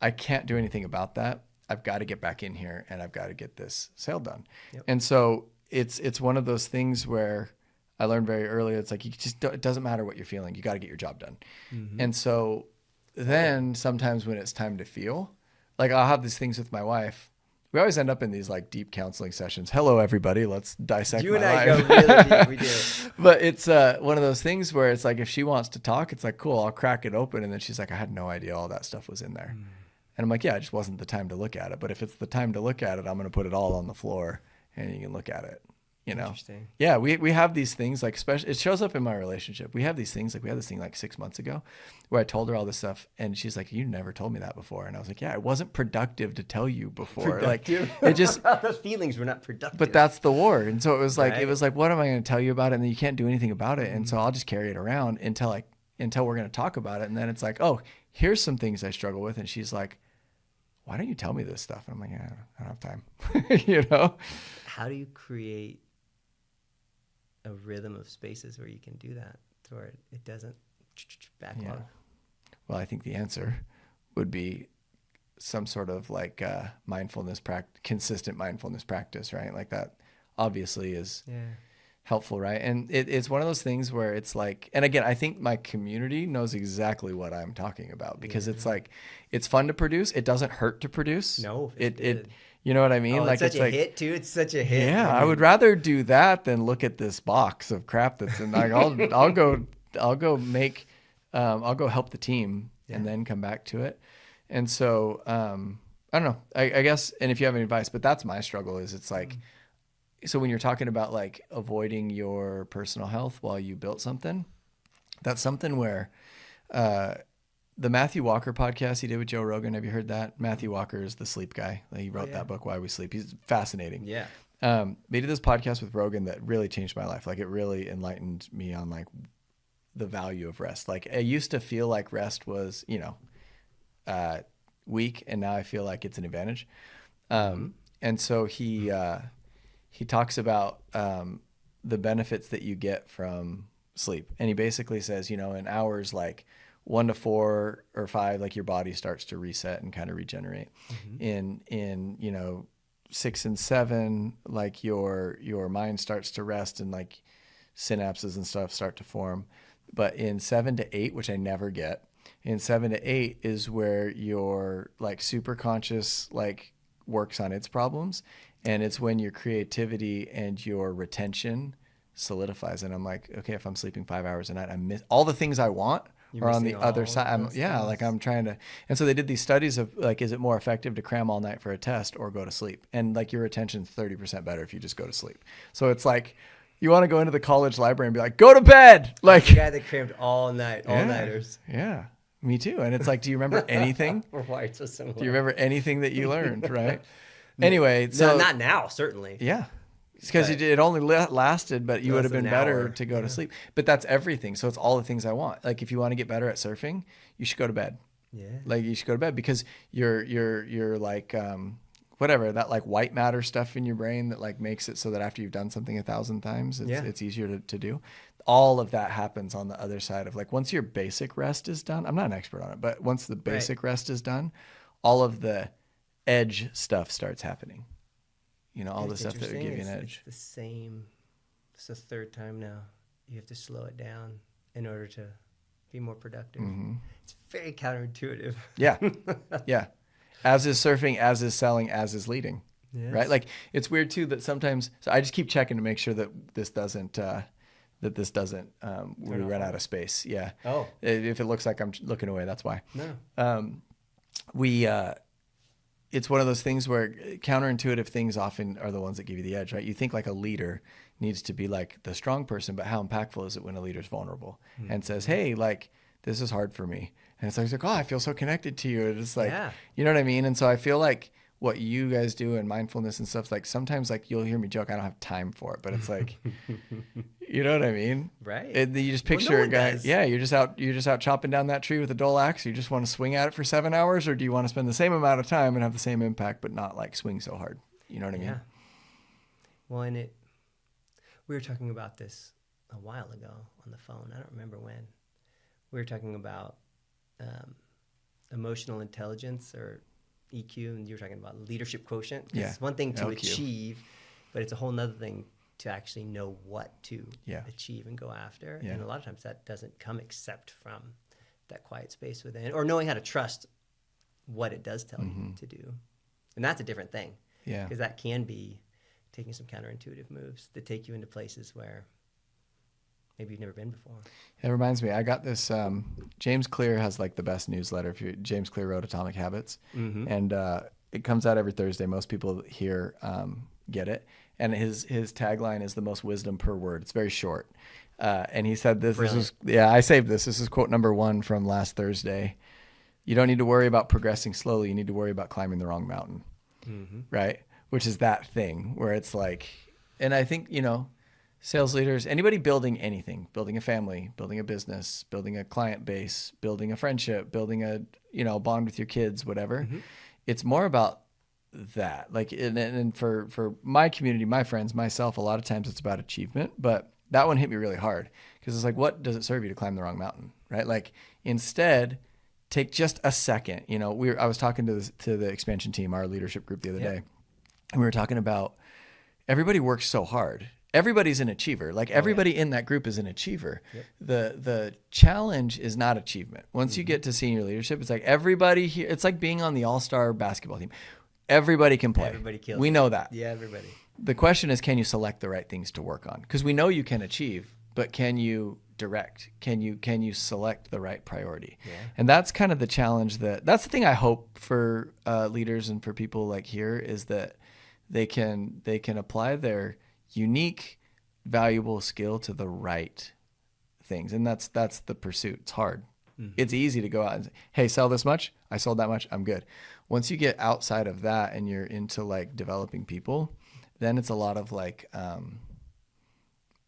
A: I can't do anything about that. I've got to get back in here, and I've got to get this sale done.
C: Yep.
A: And so it's one of those things where I learned very early. It's like it doesn't matter what you're feeling. You got to get your job done.
C: Mm-hmm.
A: And so then sometimes when it's time to feel, like I'll have these things with my wife. We always end up in these like deep counseling sessions. Hello, everybody. Let's dissect
C: You
A: my
C: and I
A: life.
C: go really deep. We do.
A: But it's one of those things where it's like if she wants to talk, it's like, cool, I'll crack it open. And then she's like, I had no idea all that stuff was in there. And I'm like, yeah, it just wasn't the time to look at it. But if it's the time to look at it, I'm going to put it all on the floor and you can look at it. You know?
C: Interesting.
A: Yeah, we have these things like, especially, it shows up in my relationship. We have these things, like we had this thing like 6 months ago where I told her all this stuff and she's like, you never told me that before. And I was like, yeah, it wasn't productive to tell you before.
C: Productive.
A: Like it just,
C: Those feelings were not productive.
A: but that's the war. And so it was
C: Right.
A: like, what am I going to tell you about it? And then you can't do anything about it. And so I'll just carry it around until we're going to talk about it. And then it's like, oh, here's some things I struggle with. And she's like, why don't you tell me this stuff? And I'm like, yeah, I don't have time, you know?
C: How do you create a rhythm of spaces where you can do that to where it doesn't backlog?
A: Yeah. Well, I think the answer would be some sort of like consistent mindfulness practice, right? Like that obviously is helpful, right? And it's one of those things where it's like, and again, I think my community knows exactly what I'm talking about because it's like, it's fun to produce. It doesn't hurt to produce.
C: No,
A: it you know what I mean?
C: Oh,
A: like
C: it's such a
A: like,
C: hit too. It's such a hit.
A: yeah,
C: I
A: I
C: mean,
A: would rather do that than look at this box of crap that's in. Like I'll go make, I'll go help the team and then come back to it. And so I don't know. I guess, and if you have any advice, but that's my struggle. Is it's like, so when you're talking about like avoiding your personal health while you built something, that's something where the Matthew Walker podcast he did with Joe Rogan. Have you heard that? Matthew Walker is the sleep guy. He wrote that book, Why We Sleep. He's fascinating.
C: Yeah.
A: They did this podcast with Rogan that really changed my life. Like it really enlightened me on like the value of rest. Like I used to feel like rest was, weak, and now I feel like it's an advantage. And so he talks about the benefits that you get from sleep. And he basically says, in hours like 1 to 4 or 5, like your body starts to reset and kind of regenerate. In 6 and 7, like your mind starts to rest and like synapses and stuff start to form. But in 7 to 8, which I never get, in 7 to 8 is where your like super conscious like works on its problems. And it's when your creativity and your retention solidifies. And I'm like, okay, if I'm sleeping 5 hours a night, I miss all the things I want are on the other side. I'm trying to. And so they did these studies of like, is it more effective to cram all night for a test or go to sleep? And like your retention's 30% better if you just go to sleep. So it's like, you want to go into the college library and be like, go to bed. Like
C: the guy that crammed all night, all-nighters.
A: Yeah, me too. And it's like, do you remember anything?
C: We're wired so similar.
A: Do you remember anything that you learned, right? Anyway, so
C: No, not now, certainly.
A: yeah, it's because it only lasted, but you would have been
C: an
A: better
C: hour.
A: to go to sleep. But that's everything. So it's all the things I want. Like if you want to get better at surfing, you should go to bed.
C: Yeah.
A: Like you should go to bed because you're like whatever, that like white matter stuff in your brain that like makes it so that after you've done something 1,000 times, it's easier to do. All of that happens on the other side of like, once your basic rest is done, I'm not an expert on it, but once the basic rest is done, all of the edge stuff starts happening. All the stuff that would give you an edge.
C: It's the same. It's the third time now. You have to slow it down in order to be more productive. It's very counterintuitive.
A: Yeah. Yeah. As is surfing, as is selling, as is leading.
C: Yes.
A: Right? Like it's weird too that sometimes, so I just keep checking to make sure that this doesn't, we run out of space. Yeah.
C: Oh.
A: If it looks like I'm looking away, that's why.
C: No.
A: it's one of those things where counterintuitive things often are the ones that give you the edge, right? You think like a leader needs to be like the strong person, but how impactful is it when a leader's vulnerable and says, hey, like, this is hard for me. And it's like, oh, I feel so connected to you. It's like, you know what I mean? And so I feel like what you guys do in mindfulness and stuff, like sometimes like you'll hear me joke, I don't have time for it, but it's like, you know what I mean?
C: Right.
A: You just picture a guy. Does. Yeah. You're just out chopping down that tree with a dull axe. You just want to swing at it for 7 hours, or do you want to spend the same amount of time and have the same impact, but not like swing so hard? You know what I mean?
C: Yeah. Well, we were talking about this a while ago on the phone. I don't remember when. We were talking about emotional intelligence, or EQ, and you were talking about leadership quotient. Yeah. It's one thing to achieve, but it's a whole nother thing to actually know what to achieve and go after. Yeah. And a lot of times that doesn't come except from that quiet space within, or knowing how to trust what it does tell you to do. And that's a different thing. Yeah. Because that can be taking some counterintuitive moves that take you into places where maybe you've never been before.
A: It reminds me, I got this, James Clear has like the best newsletter. James Clear wrote Atomic Habits, and it comes out every Thursday. Most people here get it. And his tagline is the most wisdom per word. It's very short. And he said this is, I saved this. This is quote number 1 from last Thursday. You don't need to worry about progressing slowly. You need to worry about climbing the wrong mountain. Right? Which is that thing where it's like, and I think, sales leaders, anybody building anything, building a family, building a business, building a client base, building a friendship, building a, bond with your kids, whatever. It's more about that. Like, and for my community, my friends, myself, a lot of times it's about achievement, but that one hit me really hard because it's like, what does it serve you to climb the wrong mountain? Right? Like, instead, take just a second. I was talking to the expansion team, our leadership group, the other day, and we were talking about everybody works so hard. Everybody's an achiever. Like, everybody in that group is an achiever. The challenge is not achievement. Once you get to senior leadership, it's like everybody here, it's like being on the all-star basketball team. Everybody can play.
C: Everybody kills.
A: We know that.
C: Yeah, everybody.
A: The question is, can you select the right things to work on? Because we know you can achieve, but can you direct? Can you select the right priority? Yeah. And that's kind of the challenge. That's the thing I hope for leaders and for people like here is that they can apply their unique, valuable skill to the right things. And that's the pursuit. It's hard. It's easy to go out and say, hey, sell this much. I sold that much. I'm good. Once you get outside of that and you're into like developing people, then it's a lot of like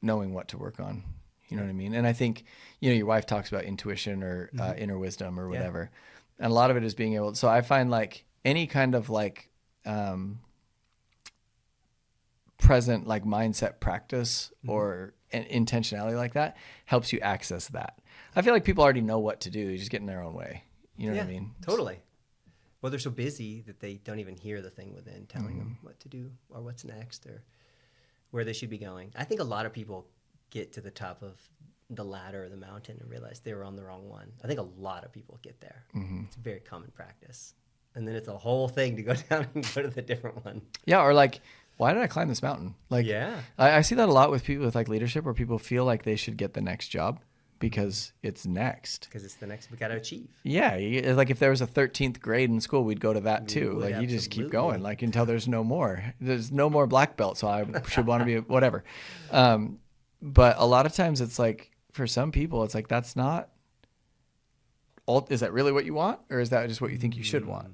A: knowing what to work on. You know what I mean? And I think, your wife talks about intuition or inner wisdom or whatever. And a lot of it is being able to, so I find like any kind of like present like mindset practice or intentionality like that helps you access that. I feel like people already know what to do. You just get in their own way. You know what I mean?
C: Totally. Well, they're so busy that they don't even hear the thing within telling them what to do or what's next or where they should be going. I think a lot of people get to the top of the ladder or the mountain and realize they were on the wrong one. I think a lot of people get there. It's a very common practice. And then it's a whole thing to go down and go to the different one.
A: Yeah, or like, why did I climb this mountain? Like, I see that a lot with people with like leadership where people feel like they should get the next job because it's next.
C: Because it's the next we got to achieve.
A: Yeah, like if there was a 13th grade in school, we'd go to that too. Like you just keep going, like until there's no more. There's no more black belt, so I should want to be whatever. But a lot of times it's like for some people, it's like that's not. Is that really what you want, or is that just what you think you should want?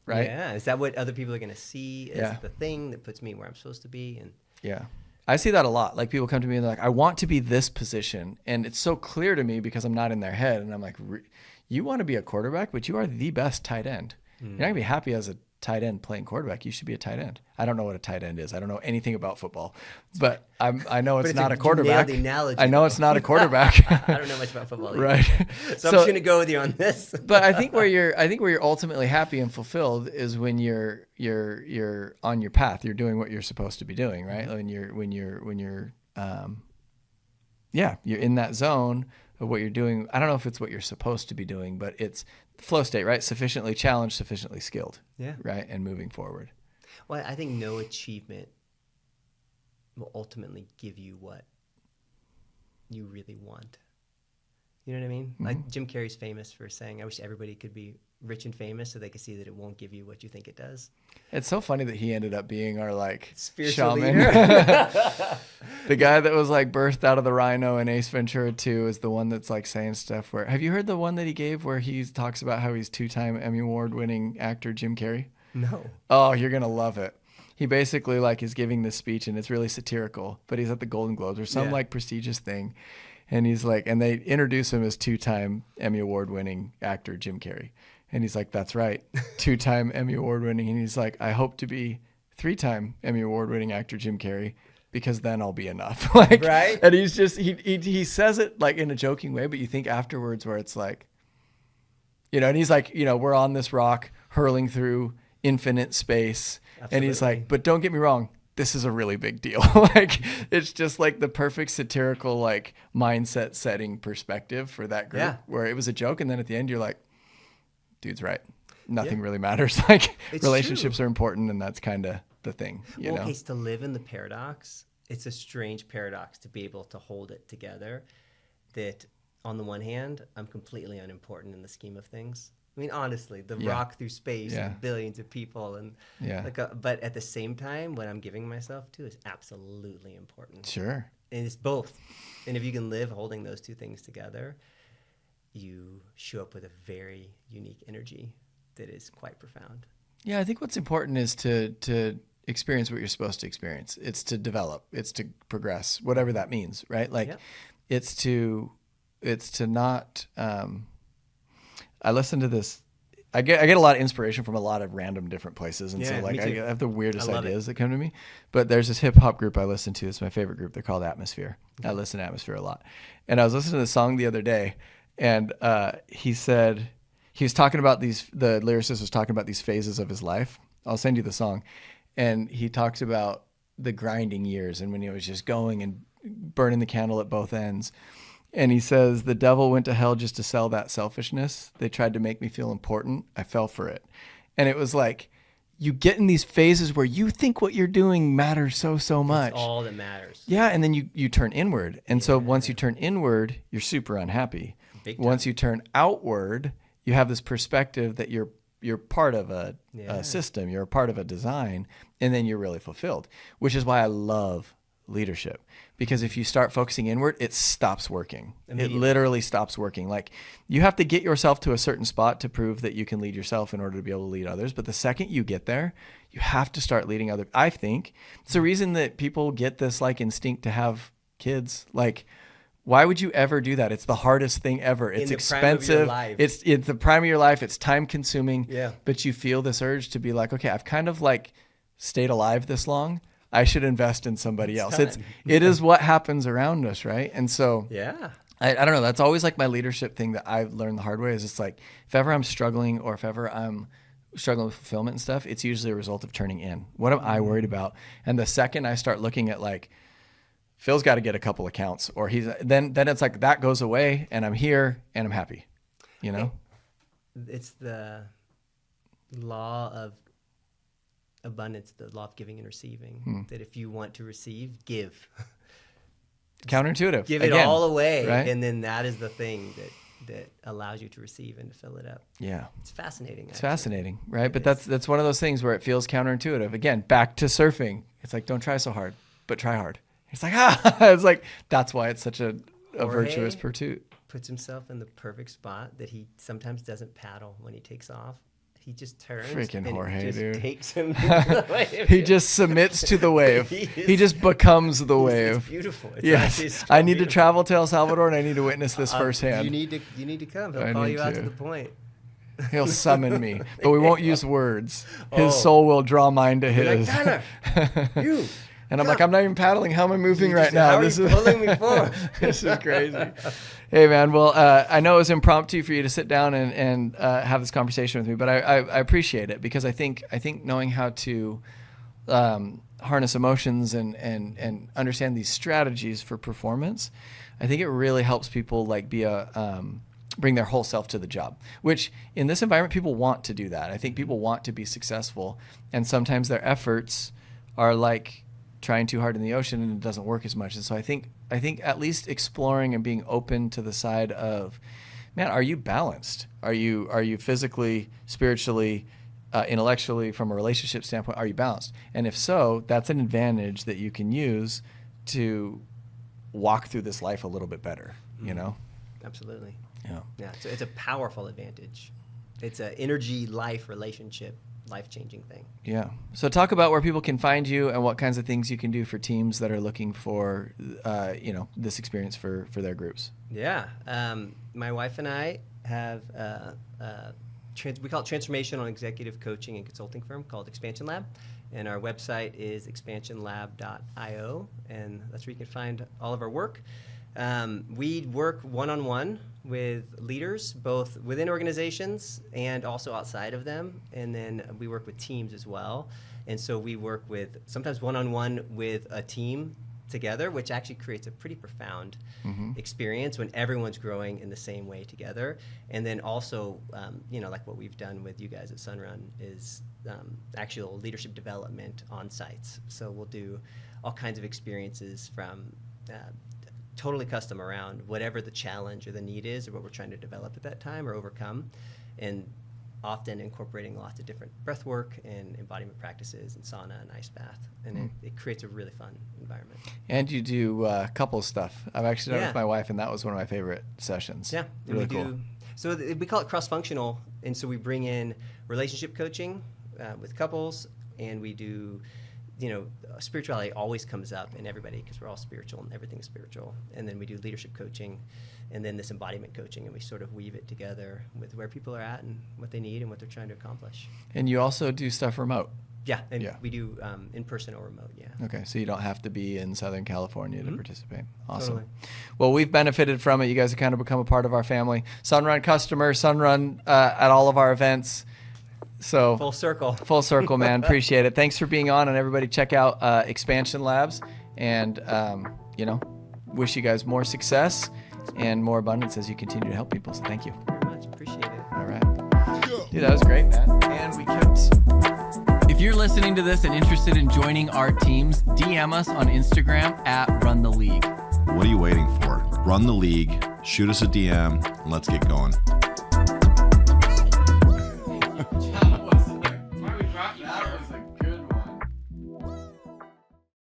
A: Right?
C: Yeah. Is that what other people are going to see as the thing that puts me where I'm supposed to be? And
A: I see that a lot. Like people come to me and they're like, I want to be this position. And it's so clear to me because I'm not in their head. And I'm like, you want to be a quarterback, but you are the best tight end. You're not going to be happy as a tight end playing quarterback. You should be a tight end. I don't know what a tight end is. I don't know anything about football, but I know it's not a quarterback. I know it's not a quarterback.
C: I don't know much about football either.
A: Right.
C: So I'm just going to go with you on this.
A: But I think where you're ultimately happy and fulfilled is when you're on your path. You're doing what you're supposed to be doing, right? When you're you're in that zone of what you're doing. I don't know if it's what you're supposed to be doing, but it's the flow state, right? Sufficiently challenged, sufficiently skilled. Yeah. Right. And moving forward.
C: Well, I think no achievement will ultimately give you what you really want. You know what I mean? Like Jim Carrey's famous for saying, I wish everybody could be rich and famous so they could see that it won't give you what you think it does.
A: It's so funny that he ended up being our like
C: Spiritual
A: shaman.
C: leader.
A: The guy that was like birthed out of the rhino in Ace Ventura 2 is the one that's like saying stuff where, have you heard the one that he gave where he talks about how he's 2-time Emmy Award winning actor Jim Carrey?
C: No.
A: Oh, you're going to love it. He basically like is giving this speech and it's really satirical, but he's at the Golden Globes or some like prestigious thing. And he's like, and they introduce him as 2-time Emmy Award winning actor Jim Carrey. And he's like, that's right, 2-time Emmy Award winning. And he's like, I hope to be 3-time Emmy Award winning actor Jim Carrey because then I'll be enough. Like,
C: right?
A: And he's just, he says it like in a joking way, but you think afterwards where it's like, you know, and he's like, you know, we're on this rock hurling through infinite space. Absolutely. And he's like, but don't get me wrong, this is a really big deal. Like, it's just like the perfect satirical, like mindset setting perspective for that group where it was a joke. And then at the end, you're like, dude's right. Nothing really matters. Like relationships are important. And that's kind of the thing, you know?
C: Okay, so to live in the paradox, it's a strange paradox to be able to hold it together that on the one hand, I'm completely unimportant in the scheme of things. I mean, honestly, the rock through space and billions of people, and but at the same time, what I'm giving myself to is absolutely important.
A: Sure.
C: And it's both. And if you can live holding those two things together, you show up with a very unique energy that is quite profound.
A: Yeah, I think what's important is to experience what you're supposed to experience. It's to develop. It's to progress, whatever that means, right? Like, it's to not. I listen to this. I get a lot of inspiration from a lot of random different places, and so like I have the weirdest ideas that come to me. But there's this hip hop group I listen to. It's my favorite group. They're called Atmosphere. I listen to Atmosphere a lot, and I was listening to the song the other day, and he said he was talking about these. The lyricist was talking about these phases of his life. I'll send you the song, and he talks about the grinding years and when he was just going and burning the candle at both ends. And he says, the devil went to hell just to sell that selfishness. They tried to make me feel important. I fell for it. And it was like, you get in these phases where you think what you're doing matters so much.
C: It's all that matters.
A: Yeah, and then you turn inward. And so once you turn inward, you're super unhappy.
C: Big time.
A: Once you turn outward, you have this perspective that you're part of a system. You're a part of a design. And then you're really fulfilled, which is why I love leadership. Because if you start focusing inward, it stops working. It literally stops working. Like, you have to get yourself to a certain spot to prove that you can lead yourself in order to be able to lead others. But the second you get there, you have to start leading others. I think it's the reason that people get this like instinct to have kids. Like, why would you ever do that? It's the hardest thing ever. It's expensive. It's the prime of your life. It's time consuming. Yeah. But you feel this urge to be like, okay, I've kind of like stayed alive this long. I should invest in somebody else. It is what happens around us, right? And so I don't know. That's always like my leadership thing that I've learned the hard way is it's like if ever I'm struggling or if ever I'm struggling with fulfillment and stuff, it's usually a result of turning in. What am I worried about? And the second I start looking at like, Phil's got to get a couple accounts or then it's like that goes away and I'm here and I'm happy, you know?
C: It's the law of abundance, the law of giving and receiving, that if you want to receive, give.
A: Counterintuitive.
C: Give it all away, right? And then that is the thing that allows you to receive and to fill it up. Yeah. It's fascinating.
A: It's fascinating, right? But that's one of those things where it feels counterintuitive. Again, back to surfing. It's like, don't try so hard, but try hard. It's like, it's like, that's why it's such a virtuous pursuit.
C: Puts himself in the perfect spot that he sometimes doesn't paddle when he takes off. He just turns.
A: Freaking Jorge,
C: just
A: dude.
C: Takes him to the wave.
A: He just submits to the wave. He just becomes the wave.
C: It's beautiful.
A: Yes. I need to travel to El Salvador and I need to witness this firsthand.
C: You need to come. He'll call you out to the point.
A: He'll summon me, but we won't use words. His soul will draw mine to his.
C: Like, Tyler, you.
A: And I'm like, I'm not even paddling. How am I moving right now?
C: How are you pulling me forward?
A: This is crazy. Hey, man. Well, I know it was impromptu for you to sit down and have this conversation with me, but I appreciate it because I think knowing how to harness emotions and understand these strategies for performance, I think it really helps people like be bring their whole self to the job, which in this environment, people want to do that. I think people want to be successful, and sometimes their efforts are like trying too hard in the ocean and it doesn't work as much. And so I think at least exploring and being open to the side of, man, are you balanced? Are you physically, spiritually, intellectually, from a relationship standpoint, are you balanced? And if so, that's an advantage that you can use to walk through this life a little bit better, you know?
C: Absolutely.
A: Yeah.
C: Yeah, it's a powerful advantage. It's an energy, life, relationship, life-changing thing.
A: Yeah. So talk about where people can find you and what kinds of things you can do for teams that are looking for, this experience for their groups.
C: Yeah. My wife and I have we call it transformational executive coaching and consulting firm called Expansion Lab. And our website is expansionlab.io, and that's where you can find all of our work. We work one-on-one with leaders, both within organizations and also outside of them. And then we work with teams as well. And so we work with sometimes one-on-one with a team together, which actually creates a pretty profound experience when everyone's growing in the same way together. And then also, like what we've done with you guys at Sunrun is actual leadership development on sites. So we'll do all kinds of experiences from totally custom around whatever the challenge or the need is or what we're trying to develop at that time or overcome, and often incorporating lots of different breath work and embodiment practices and sauna and ice bath. And it creates a really fun environment.
A: And you do couples stuff. I've actually done it with my wife, and that was one of my favorite sessions.
C: Yeah.
A: Really
C: we
A: cool.
C: So we call it cross-functional, and so we bring in relationship coaching with couples, and we do, spirituality always comes up in everybody because we're all spiritual and everything's spiritual. And then we do leadership coaching and then this embodiment coaching, and we sort of weave it together with where people are at and what they need and what they're trying to accomplish.
A: And you also do stuff remote.
C: Yeah, we do in-person or remote, yeah.
A: Okay, so you don't have to be in Southern California to participate. Awesome.
C: Totally.
A: Well, we've benefited from it. You guys have kind of become a part of our family. Sunrun customer, Sunrun at all of our events. So
C: Full circle.
A: Full circle, man. Appreciate it. Thanks for being on, and everybody check out Expansion Labs, and wish you guys more success and more abundance as you continue to help people. So thank you.
C: Very much. Appreciate it.
A: All right. Dude, that was great, man. And we kept... If you're listening to this and interested in joining our teams, DM us on Instagram at Run the League.
B: What are you waiting for? Run the league, shoot us a DM, and let's get going.